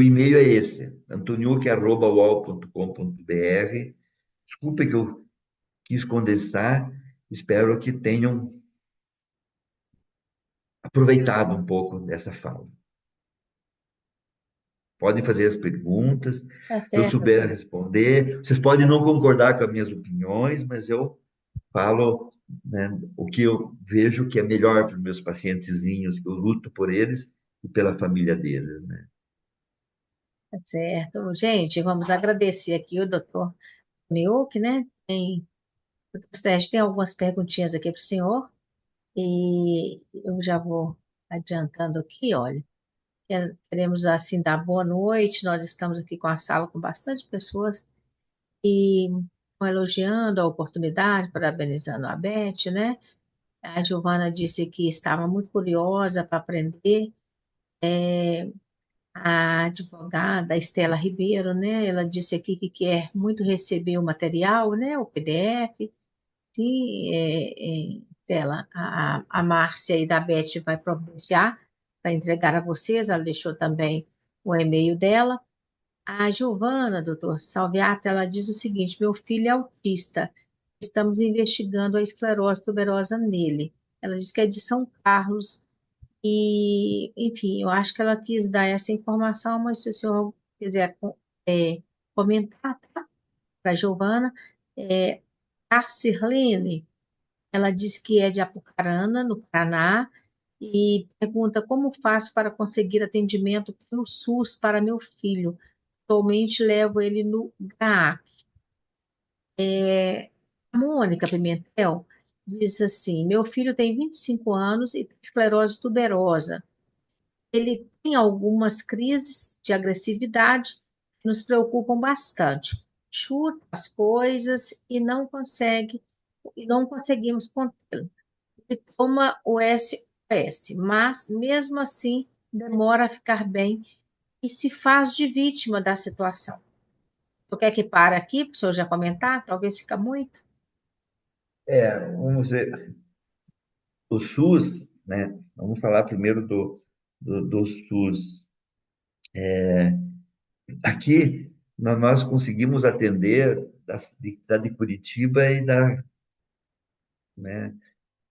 e-mail é esse, antoniuc@uol.com.br. Desculpe que eu quis condensar, espero que tenham aproveitado um pouco dessa fala. Podem fazer as perguntas, Tá se eu certo, souber responder. Vocês podem não concordar com as minhas opiniões, mas eu falo, né, o que eu vejo que é melhor para os meus pacientezinhos, que eu luto por eles e pela família deles, né? tá certo. Gente, vamos agradecer aqui o doutor Niuk, né? O Sérgio tem algumas perguntinhas aqui para o senhor, e eu já vou adiantando aqui, olha. Queremos, assim, dar boa noite. Nós estamos aqui com a sala com bastante pessoas e estão elogiando a oportunidade, parabenizando a Beth, né? A Giovana disse que estava muito curiosa para aprender. A advogada Estela Ribeiro, né? Ela disse aqui que quer muito receber o material, né? O PDF. Sim, Estela, a Márcia e da Beth vai providenciar para entregar a vocês. Ela deixou também o e-mail dela. A Giovana, doutor Salviati, ela diz o seguinte: meu filho é autista, estamos investigando a esclerose tuberosa nele. Ela diz que é de São Carlos e, enfim, eu acho que ela quis dar essa informação, mas se o senhor quiser comentar, tá? Para a Giovana, a Cirlene, ela diz que é de Apucarana, no Paraná, e pergunta como faço para conseguir atendimento pelo SUS para meu filho. Atualmente levo ele no GRAAC. A Mônica Pimentel diz assim: meu filho tem 25 anos e tem esclerose tuberosa. Ele tem algumas crises de agressividade que nos preocupam bastante. Chuta as coisas e não conseguimos contê-lo. Ele toma o SOS, mas mesmo assim demora a ficar bem e se faz de vítima da situação. Tu quer que pare aqui, para o senhor já comentar? Talvez fica muito. Vamos ver. O SUS, né? Vamos falar primeiro do SUS. Aqui, nós conseguimos atender da de Curitiba e né,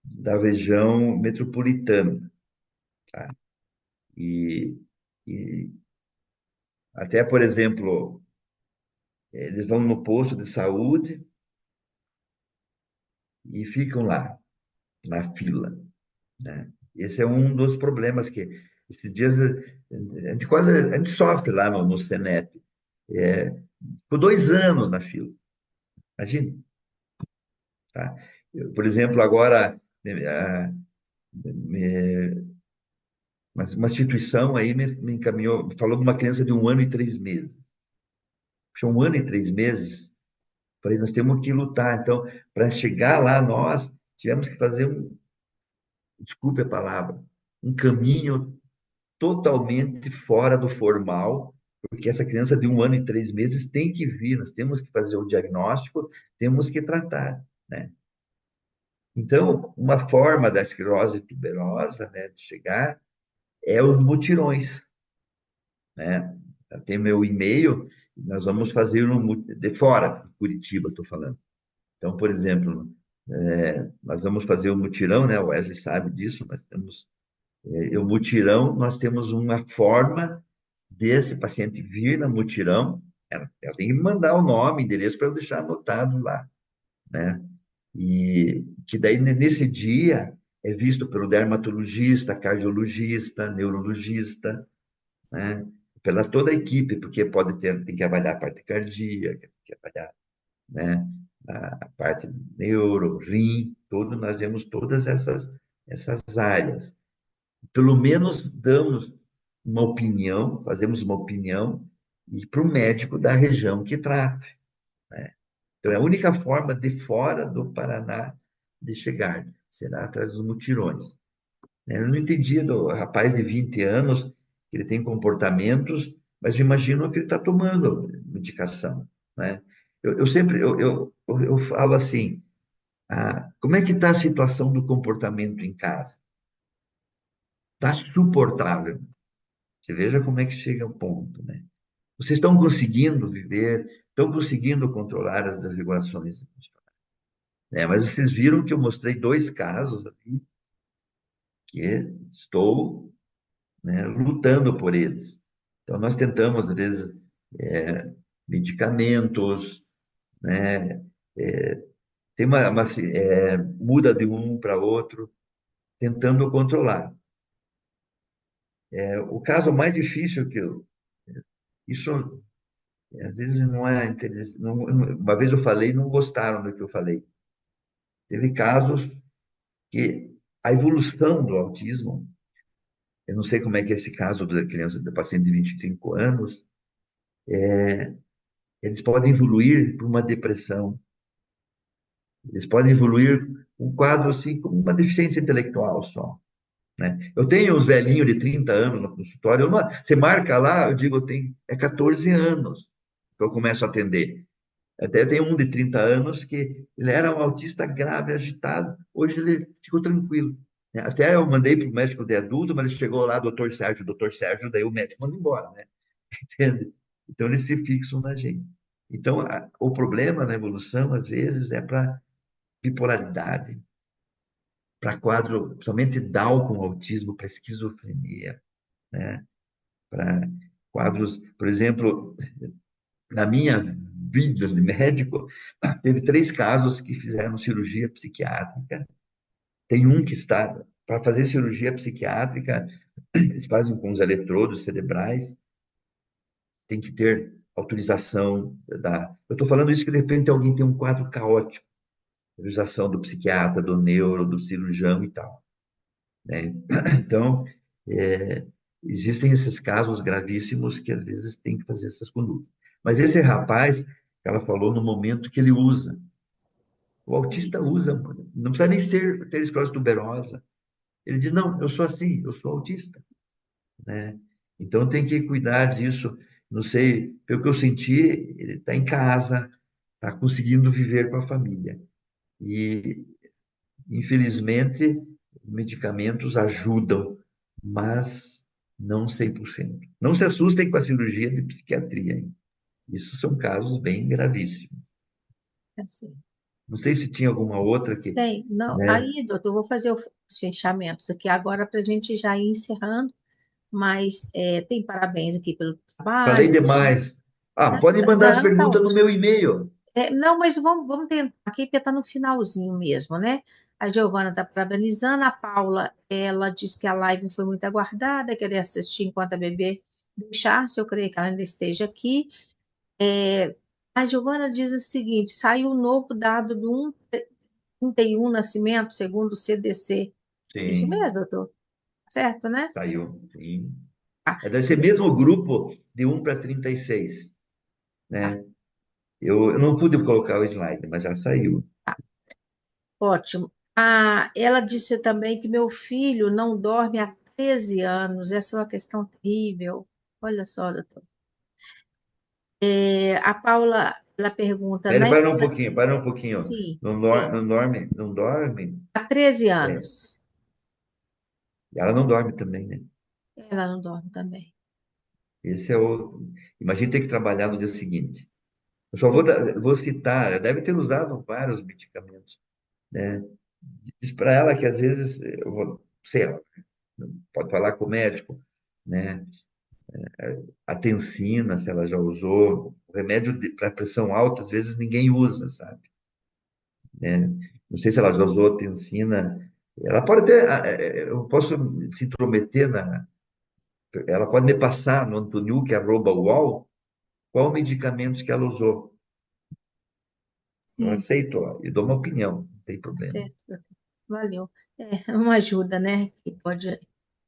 da região metropolitana, tá? E, e até, por exemplo, eles vão no posto de saúde e ficam lá, na fila, né? Esse é um dos problemas que Esses dias a gente sofre lá no Senep. É, por 2 anos na fila. Imagina, tá? Por exemplo, agora, uma instituição aí me encaminhou, falou de uma criança de 1 ano e 3 meses. Puxa, 1 ano e 3 meses. Falei, nós temos que lutar. Então, para chegar lá, nós tivemos que fazer desculpe a palavra, um caminho totalmente fora do formal, porque essa criança de 1 ano e 3 meses tem que vir, nós temos que fazer o diagnóstico, temos que tratar, né? Então, uma forma da esclerose tuberosa, né, de chegar é os mutirões, né? Tem meu e-mail, nós vamos fazer de fora de Curitiba, estou falando. Então, por exemplo, nós vamos fazer um mutirão, né? O Wesley sabe disso, nós temos o mutirão, nós temos uma forma desse paciente vir na mutirão, ela tem que me mandar o nome, endereço para eu deixar anotado lá, né? E que daí, nesse dia, é visto pelo dermatologista, cardiologista, neurologista, né? Pela toda a equipe, porque tem que avaliar a parte cardíaca, tem que avaliar, né? A parte neuro, rim, nós vemos todas essas áreas. Pelo menos damos uma opinião, fazemos uma opinião, e para o médico da região que trate, né? Então, é a única forma de fora do Paraná de chegar, será através dos mutirões. Eu não entendia do rapaz de 20 anos, que ele tem comportamentos, mas eu imagino que ele está tomando medicação, né? Eu falo assim, como é que está a situação do comportamento em casa? Está suportável. Você veja como é que chega ao ponto, né? Vocês estão conseguindo viver, estão conseguindo controlar as desregulações emocionais, né? Mas vocês viram que eu mostrei 2 casos aqui, que estou, né, lutando por eles. Então, nós tentamos, às vezes, medicamentos, né? Tem muda de um para outro, tentando controlar. O caso mais difícil isso às vezes não é interessante. Uma vez eu falei, não gostaram do que eu falei. Teve casos que a evolução do autismo, eu não sei como é que é esse caso da criança, do paciente de 25 anos, eles podem evoluir para uma depressão, eles podem evoluir um quadro assim, como uma deficiência intelectual só, né? Eu tenho uns velhinhos de 30 anos no consultório, você marca lá, eu digo, tem 14 anos que eu começo a atender. Até tem um de 30 anos que ele era um autista grave, agitado. Hoje ele ficou tranquilo, né? Até eu mandei para o médico de adulto, mas ele chegou lá, doutor Sérgio, daí o médico manda embora, né? Entende? Então eles se fixam na gente. Então, o problema na evolução, às vezes, é para bipolaridade, para quadro, principalmente Down com autismo, para esquizofrenia, né? Para quadros, por exemplo, na minha vida de médico, teve 3 casos que fizeram cirurgia psiquiátrica. Tem um que está para fazer cirurgia psiquiátrica, eles fazem com os eletrodos cerebrais, tem que ter autorização da. Eu estou falando isso que de repente alguém tem um quadro caótico, autorização do psiquiatra, do neuro, do cirurgião e tal, né? Então, é, existem esses casos gravíssimos que às vezes tem que fazer essas condutas. Mas esse rapaz, ela falou no momento que ele usa. O autista usa, não precisa nem ter esclerose tuberosa. Ele diz, não, eu sou assim, eu sou autista, né? Então tem que cuidar disso. Não sei, pelo que eu senti, ele está em casa, está conseguindo viver com a família. E, infelizmente, medicamentos ajudam, mas não 100%. Não se assustem com a cirurgia de psiquiatria, hein? Isso são casos bem gravíssimos. Assim. Não sei se tinha alguma outra que, Tem, não. né? Aí, doutor, eu vou fazer os fechamentos aqui agora para a gente já ir encerrando, mas tem parabéns aqui pelo Falei trabalho, demais. Pode mandar as não, tá perguntas no ótimo. meu e-mail. Não, mas vamos tentar aqui, porque está no finalzinho mesmo, né? A Giovana está parabenizando, a Paula, ela disse que a live foi muito aguardada, queria assistir enquanto a bebê deixasse, eu creio que ela ainda esteja aqui. A Giovana diz o seguinte: saiu um novo dado do 31 nascimento, segundo o CDC. Isso Sim, mesmo, doutor? Certo, né? saiu, sim. Ah, Deve ser mesmo o grupo de 1 para 36, tá, né? Eu não pude colocar o slide, mas já saiu. ótimo. Ela disse também que meu filho não dorme há 13 anos. Essa é uma questão terrível. Olha só, doutor. A Paula, ela pergunta, Pera, na para um escla... pouquinho, para um pouquinho. Sim, Não, sim, não dorme, não dorme. há 13 É, anos. ela não dorme também, né? Ela não dorme também. Esse é o. Imagina ter que trabalhar no dia seguinte. Eu só vou citar, deve ter usado vários medicamentos, né? Diz para ela que às vezes, sei lá, pode falar com o médico, né? A tensina, se ela já usou, o remédio para pressão alta, às vezes ninguém usa, sabe? Né? Não sei se ela já usou tensina. Ela pode até, eu posso se intrometer ela pode me passar no Antoniuk@uol qual medicamento que ela usou. Eu Sim, aceito, ó, e dou uma opinião, não tem problema. certo, doutor. Valeu. É uma ajuda, né? Que pode,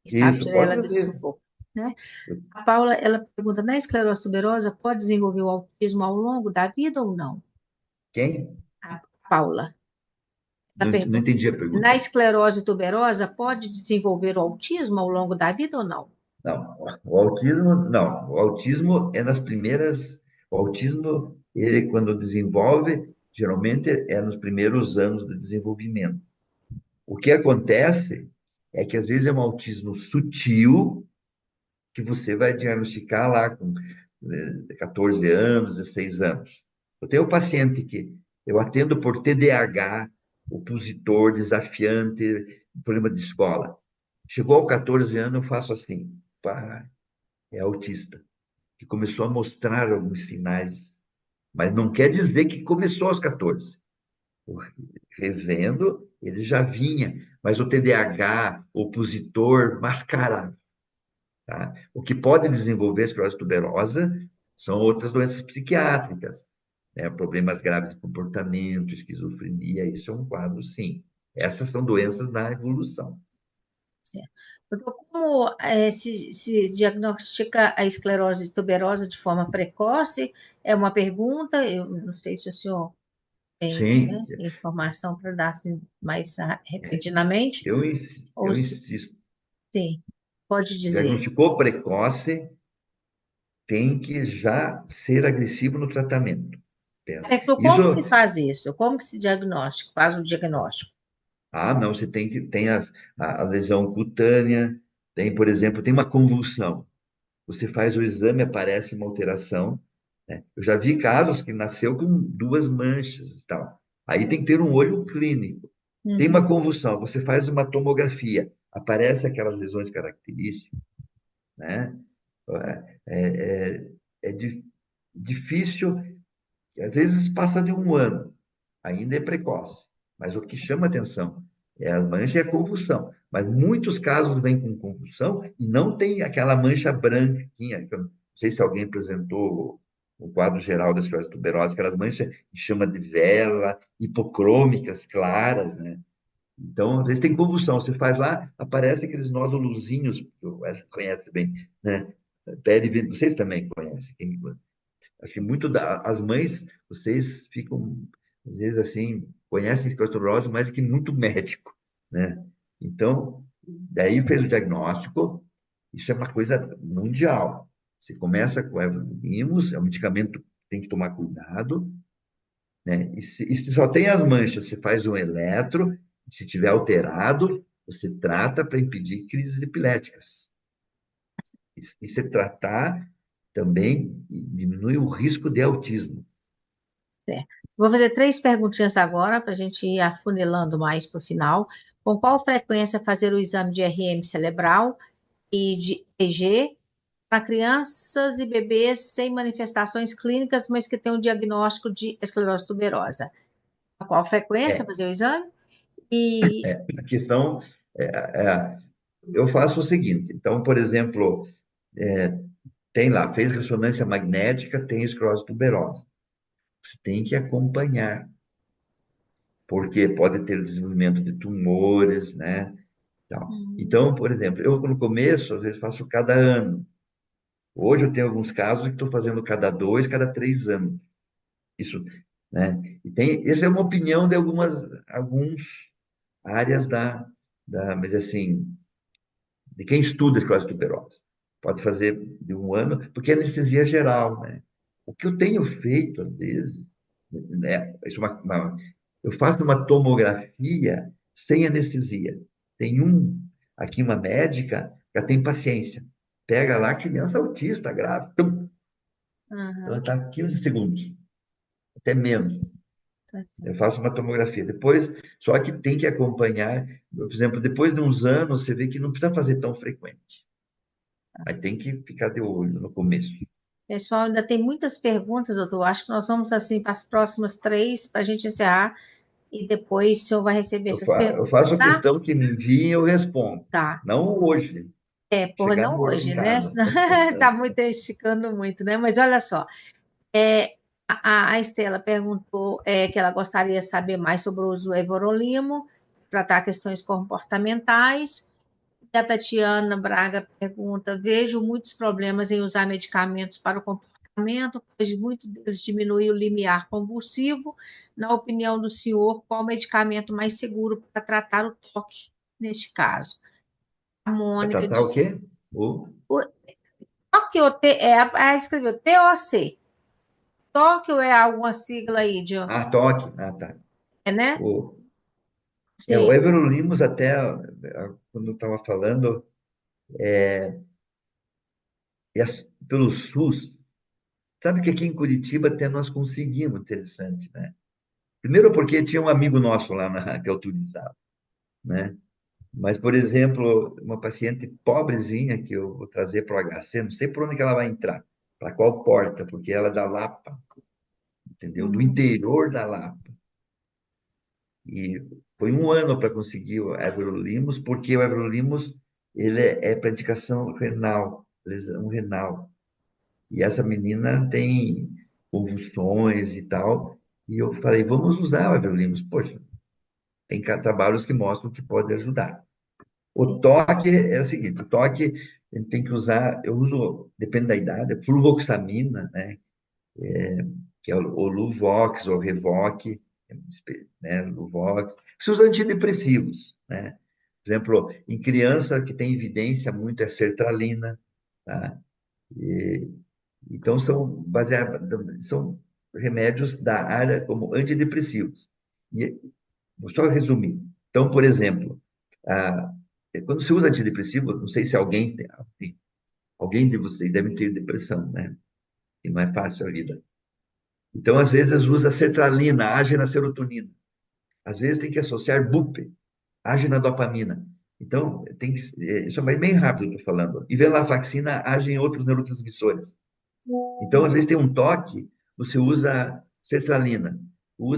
quem sabe, Isso, tirar pode ela fazer desse isso. sufoco, né? A Paula, ela pergunta, na esclerose tuberosa pode desenvolver o autismo ao longo da vida ou não? Quem? A Paula, ela Não pergunta, entendi a na pergunta. esclerose tuberosa pode desenvolver o autismo ao longo da vida ou não? Não, o autismo, não. O autismo é nas primeiras. O autismo, ele, quando desenvolve, geralmente é nos primeiros anos de desenvolvimento. O que acontece é que às vezes é um autismo sutil, que você vai diagnosticar lá com 14 anos, 16 anos. Eu tenho um paciente que eu atendo por TDAH, opositor, desafiante, problema de escola. Chegou aos 14 anos, eu faço assim, pá, é autista, que começou a mostrar alguns sinais, mas não quer dizer que começou aos 14. Revendo, ele já vinha, mas o TDAH, opositor, mascarado. Tá? O que pode desenvolver esclerose tuberosa são outras doenças psiquiátricas, né? Problemas graves de comportamento, esquizofrenia, isso é um quadro, sim. Essas são doenças na evolução. Certo. Doutor, como se diagnostica a esclerose tuberosa de forma precoce? É uma pergunta, eu não sei se o senhor tem, Sim, né, informação para dar assim, mais repentinamente, ou eu se, insisto. sim, pode dizer. Diagnosticou precoce, tem que já ser agressivo no tratamento. Entende? Então, Isso, como que faz isso? Como que se diagnostica? Faz o diagnóstico? não, você tem a lesão cutânea, tem, por exemplo, tem uma convulsão. Você faz o exame, aparece uma alteração, né? Eu já vi casos que nasceu com duas manchas e tal. Aí tem que ter um olho clínico. Tem uma Uhum, convulsão, você faz uma tomografia, aparece aquelas lesões características, né? É, difícil, às vezes passa de um ano, ainda é precoce. Mas o que chama atenção é as manchas e a convulsão. Mas muitos casos vêm com convulsão e não tem aquela mancha branquinha. Que eu não sei se alguém apresentou o quadro geral da esclerose tuberosa, aquelas manchas que chama de vela, hipocrômicas, claras, né? Então, às vezes tem convulsão. Você faz lá, aparece aqueles nódulozinhos, que o Wesley conhece bem, né? Pele, vocês também conhecem. Acho que as mães, vocês ficam, às vezes, assim, conhecem osteoporose mais que muito médico, né? Então, daí fez o diagnóstico, isso é uma coisa mundial. Você começa com everolimus, é um medicamento que tem que tomar cuidado, né? E se só tem as manchas, você faz um eletro, se tiver alterado, você trata para impedir crises epiléticas. E se tratar, também diminui o risco de autismo. certo. Vou fazer três perguntinhas agora para a gente ir afunilando mais para o final. Com qual frequência fazer o exame de RM cerebral e de EG? para crianças e bebês sem manifestações clínicas, mas que têm um diagnóstico de esclerose tuberosa. A qual frequência É, fazer o exame? E a questão eu faço o seguinte, então, por exemplo, é, tem lá, fez ressonância magnética, tem esclerose tuberosa. Você tem que acompanhar, porque pode ter desenvolvimento de tumores, né? Tal. hum, Então, por exemplo, eu no começo, às vezes, faço cada ano. Hoje eu tenho alguns casos que estou fazendo cada 2, cada 3 anos. Isso, né? E essa é uma opinião de alguns áreas mas assim, de quem estuda esclerose tuberosa. Pode fazer de 1 ano, porque é anestesia geral, né? O que eu tenho feito, às vezes, né? Eu faço uma tomografia sem anestesia. Tem aqui uma médica, já tem paciência. Pega lá, criança autista, grave. Tum. Então, ela aham, está 15 segundos, até menos. tá Eu certo. faço uma tomografia. Depois, só que tem que acompanhar. Por exemplo, depois de uns anos, você vê que não precisa fazer tão frequente. Mas tem que ficar de olho no começo. Pessoal, ainda tem muitas perguntas, doutor. Acho que nós vamos assim para as próximas 3 para a gente encerrar e depois o senhor vai receber essas Eu perguntas, faço tá? questão que me enviem e eu respondo. Tá. Não hoje. Por Chegar não morto em hoje, né? casa. Senão tá muito esticando muito, né? Mas olha só, a Estela perguntou que ela gostaria de saber mais sobre o uso do Everolimo, tratar questões comportamentais. E a Tatiana Braga pergunta: vejo muitos problemas em usar medicamentos para o comportamento, pois muitos deles diminuem o limiar convulsivo. Na opinião do senhor, qual o medicamento mais seguro para tratar o toque neste caso? A Para Mônica tratar o disse: quê? o toque escreveu TOC. Toque ou é alguma sigla aí, Toque. Tá. né? O, o Sim. Everolimus, até quando eu estava falando, pelo SUS, sabe que aqui em Curitiba até nós conseguimos, interessante, né? Primeiro porque tinha um amigo nosso lá que autorizava, né? Mas, por exemplo, uma paciente pobrezinha que eu vou trazer para o HC, não sei por onde que ela vai entrar, para qual porta, porque ela é da Lapa, entendeu? Do Hum, interior da Lapa. E foi 1 ano para conseguir o everolimus, porque o everolimus ele é para indicação renal, lesão renal. E essa menina tem convulsões e tal. E eu falei, vamos usar o everolimus. Poxa, tem trabalhos que mostram que pode ajudar. O sim. toque é o seguinte, o toque a gente tem que usar, eu uso, depende da idade, fluvoxamina, né? Que é o Luvox ou Revoc, né? Luvox. Se usa antidepressivos, né? Por exemplo, em criança que tem evidência muito é sertralina, tá? E, então são remédios da área como antidepressivos. E vou só resumir. Então, por exemplo, a, quando se usa antidepressivo, não sei se alguém de vocês deve ter depressão, né? E não é fácil a vida. Então, às vezes, usa sertralina, age na serotonina. Às vezes, tem que associar bupe, age na dopamina. Então, isso é bem rápido, estou falando. E venlafaxina age em outros neurotransmissores. Então, às vezes, tem um toque, você usa sertralina.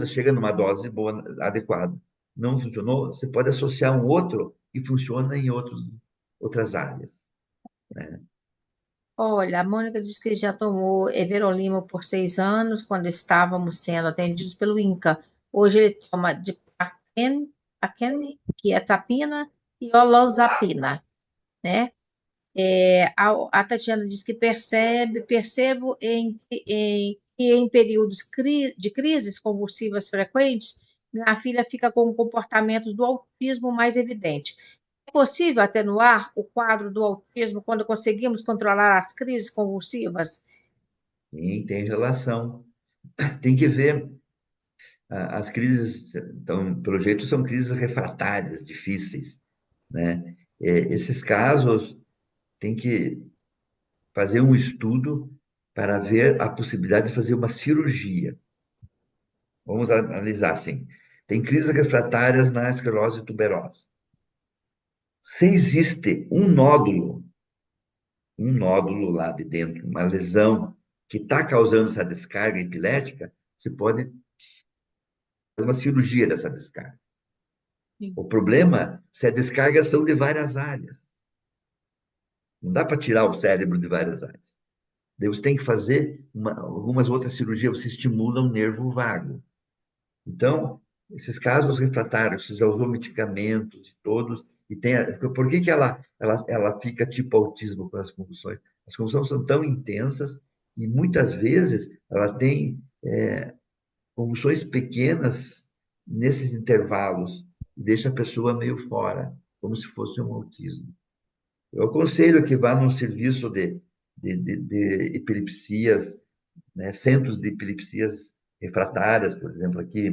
Chega numa dose boa, adequada. Não funcionou, você pode associar um outro que funciona em outras áreas, né? Olha, a Mônica disse que já tomou Everolimo por 6 anos, quando estávamos sendo atendidos pelo INCA. Hoje ele toma que é tapina, e olozapina, né? A Tatiana diz que percebo que em períodos de crises convulsivas frequentes, minha filha fica com comportamentos do autismo mais evidente. É possível atenuar o quadro do autismo quando conseguimos controlar as crises convulsivas? Sim, tem relação. Tem que ver as crises, então, pelo jeito, são crises refratárias, difíceis, né? Esses casos tem que fazer um estudo para ver a possibilidade de fazer uma cirurgia. Vamos analisar assim. Tem crises refratárias na esclerose tuberosa. Se existe um nódulo um nódulo lá de dentro, uma lesão que está causando essa descarga epilética, você pode fazer uma cirurgia dessa descarga. Sim. O problema é se a descarga são de várias áreas. Não dá para tirar o cérebro de várias áreas. Daí você tem que fazer algumas outras cirurgias, você estimula um nervo vago. Então, esses casos refratários, você já usou medicamentos e todos, e por que que ela fica tipo autismo com as convulsões? As convulsões são tão intensas e muitas vezes ela tem convulsões pequenas nesses intervalos, e deixa a pessoa meio fora, como se fosse um autismo. Eu aconselho que vá num serviço de epilepsias, né, centros de epilepsias refratárias, por exemplo, aqui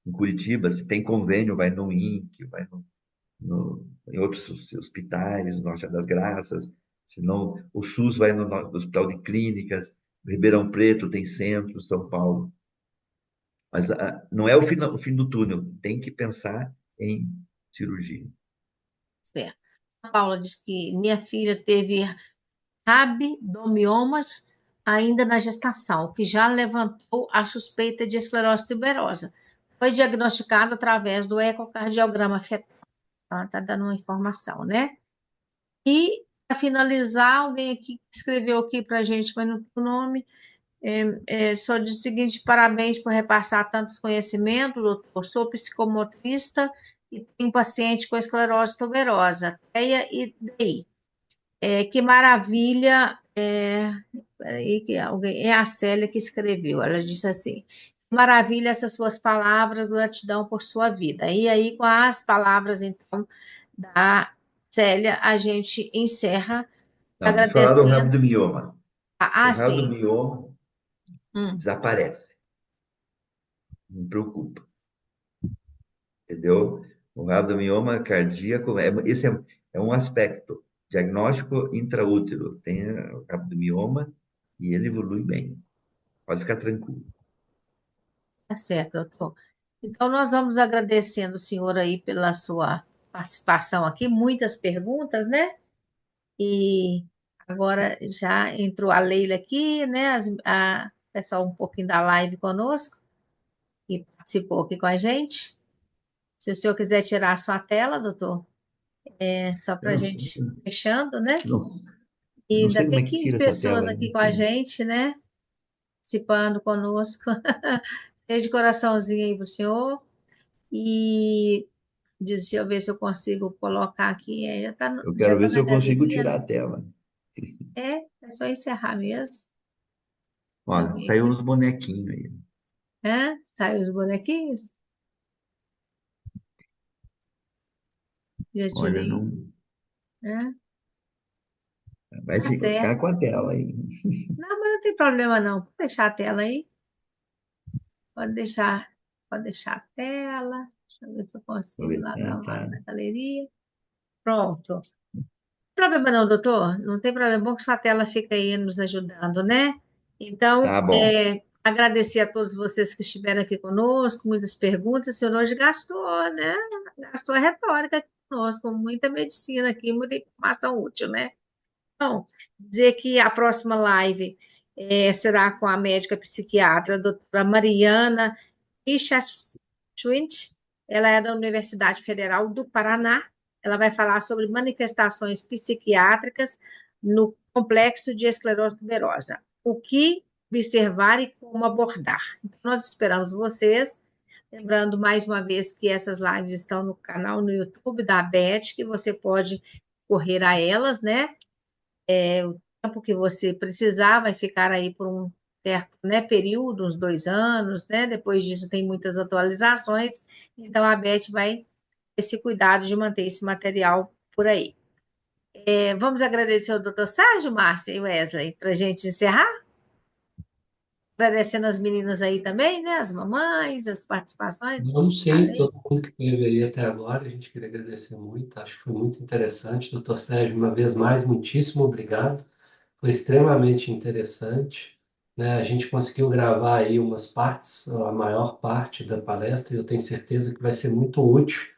em Curitiba, se tem convênio, vai no INC, vai em outros hospitais, no Rocha das Graças, se não, o SUS vai no Hospital de Clínicas, Ribeirão Preto tem centro, São Paulo. Mas não é o fim do túnel, tem que pensar em cirurgia. Certo. A Paula diz que minha filha teve rabdomiomas ainda na gestação, o que já levantou a suspeita de esclerose tuberosa. Foi diagnosticado através do ecocardiograma fetal. Está dando uma informação, né? E, para finalizar, alguém aqui escreveu aqui para a gente, mas não tem o nome, só diz o seguinte: parabéns por repassar tantos conhecimentos, doutor. Sou psicomotrista e tenho um paciente com esclerose tuberosa. E daí? Que maravilha! Peraí, que alguém, é a Célia que escreveu. Ela disse assim: que maravilha essas suas palavras, gratidão por sua vida. E aí, com as palavras, então, da Célia, a gente encerra Não, deixa eu falar do agradecendo. rabdomioma. O Sim. rabdomioma Hum, desaparece, não preocupa, entendeu? O rabdomioma cardíaco, esse é um aspecto. Diagnóstico intraútero, tem o rabdomioma e ele evolui bem. Pode ficar tranquilo. tá certo, doutor. Então, nós vamos agradecendo o senhor aí pela sua participação aqui, muitas perguntas, né? E agora já entrou a Leila aqui, né? A pessoal um pouquinho da live conosco, que participou aqui com a gente. Se o senhor quiser tirar a sua tela, doutor, só Eu para a não, gente fechando, né? não, E não ainda sei como tem é que 15 tira essa pessoas tela aí. aqui com a gente, né? Participando conosco. Beijo de coraçãozinho aí para o senhor. E deixa eu ver se eu consigo colocar aqui. Eu Já quero tá ver se na eu consigo galeria, tirar né? a tela. É só encerrar mesmo. Deixa eu Ó, ver saiu aqui. uns bonequinhos aí. Saiu os bonequinhos? Já Olha, tirei. não Hã? vai Tá ficar certo. com a tela aí. Não, mas não tem problema não. Pode deixar a tela aí. Pode deixar, pode deixar a tela. Deixa eu ver se eu Vou consigo ver. lá Ah, lá tá. na galeria. Pronto. Não tem problema não, doutor. Não tem problema. É bom que sua tela fica aí nos ajudando, né? Então, Tá bom. agradecer a todos vocês que estiveram aqui conosco, muitas perguntas. O senhor hoje gastou, né? Gastou a retórica aqui conosco, muita medicina aqui, muita informação útil, né? Então, dizer que a próxima live será com a médica psiquiatra, a doutora Mariana Schwint. Ela é da Universidade Federal do Paraná. Ela vai falar sobre manifestações psiquiátricas no complexo de esclerose tuberosa. O que observar e como abordar. Então, nós esperamos vocês. Lembrando mais uma vez que essas lives estão no canal no YouTube da Beth, que você pode correr a elas, né? O tempo que você precisar vai ficar aí por um certo, né, período, uns 2 anos, né? Depois disso tem muitas atualizações, então a Beth vai ter esse cuidado de manter esse material por aí. Vamos agradecer ao doutor Sérgio, Márcia e Wesley, para a gente encerrar, agradecendo as meninas aí também, né? As mamães, as participações. Vamos sim, Além. todo mundo que esteve aí até agora, a gente queria agradecer muito, acho que foi muito interessante. Doutor Sérgio, uma vez mais, muitíssimo obrigado, foi extremamente interessante, né? A gente conseguiu gravar aí umas partes, a maior parte da palestra, e eu tenho certeza que vai ser muito útil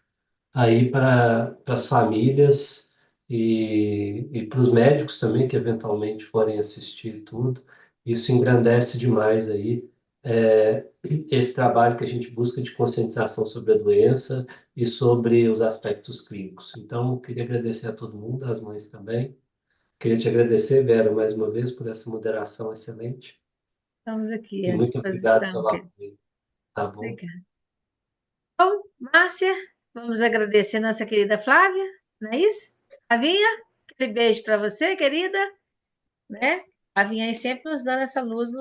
aí para as famílias e para os médicos também que eventualmente forem assistir tudo. Isso engrandece demais aí esse trabalho que a gente busca de conscientização sobre a doença e sobre os aspectos clínicos. Então, queria agradecer a todo mundo, as mães também. Queria te agradecer, Vera, mais uma vez, por essa moderação excelente. Estamos aqui E à muito obrigado disposição, pelo querido. apoio, tá bom? Obrigada. Bom, Márcia, vamos agradecer nossa querida Flávia, não é isso? Flavinha, aquele beijo para você, querida, né? Flavinha aí sempre nos dando essa luz,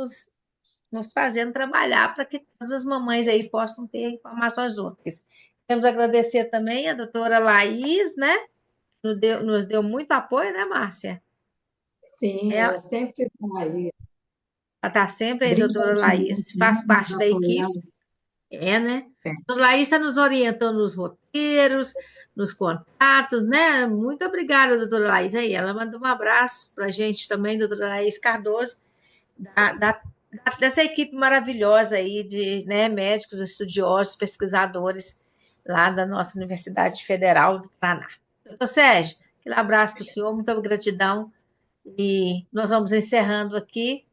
nos fazendo trabalhar para que todas as mamães aí possam ter informações úteis. Queremos agradecer também a doutora Laís, né? Nos deu muito apoio, né, Márcia? Sim, Ela ela sempre está aí, está sempre aí, doutora Laís, brilhantemente, né, faz nos parte da equipe. apoiando. É, né? É. A Laís está nos orientando nos roteiros, nos contatos, né? Muito obrigada, doutora Laís. Aí, ela mandou um abraço para a gente também, doutora Laís Cardoso, dessa equipe maravilhosa aí de, né, médicos, estudiosos, pesquisadores lá da nossa Universidade Federal do Paraná. Doutor Sérgio, aquele abraço para o senhor, muita gratidão. E nós vamos encerrando aqui.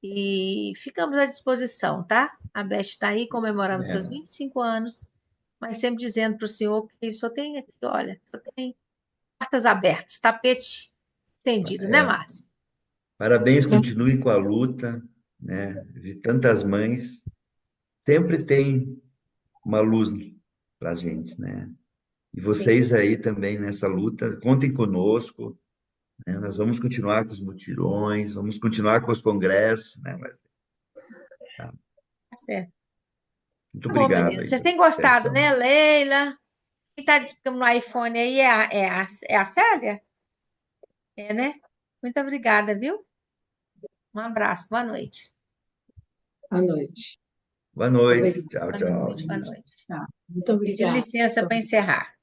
E ficamos à disposição, tá? A Beth está aí comemorando seus É, 25 anos, mas sempre dizendo para o senhor que só tem aqui, olha, só tem portas abertas, tapete estendido, né, é. Márcio? Parabéns, continue com a luta, né? De tantas mães, sempre tem uma luz para a gente, né? E Sim, vocês aí também nessa luta, contem conosco, né? Nós vamos continuar com os mutirões, vamos continuar com os congressos, né? Tá. tá certo. Muito Tá bom, obrigado meninos. aí Vocês pela têm gostado, atenção. né, Leila? Quem está no iPhone aí é a Célia? É, né? Muito obrigada, viu? Um abraço, boa noite. À noite. Boa noite, Obrigada. tchau, Boa tchau. noite, boa noite. Tchau. Muito Pedindo obrigada. licença para encerrar.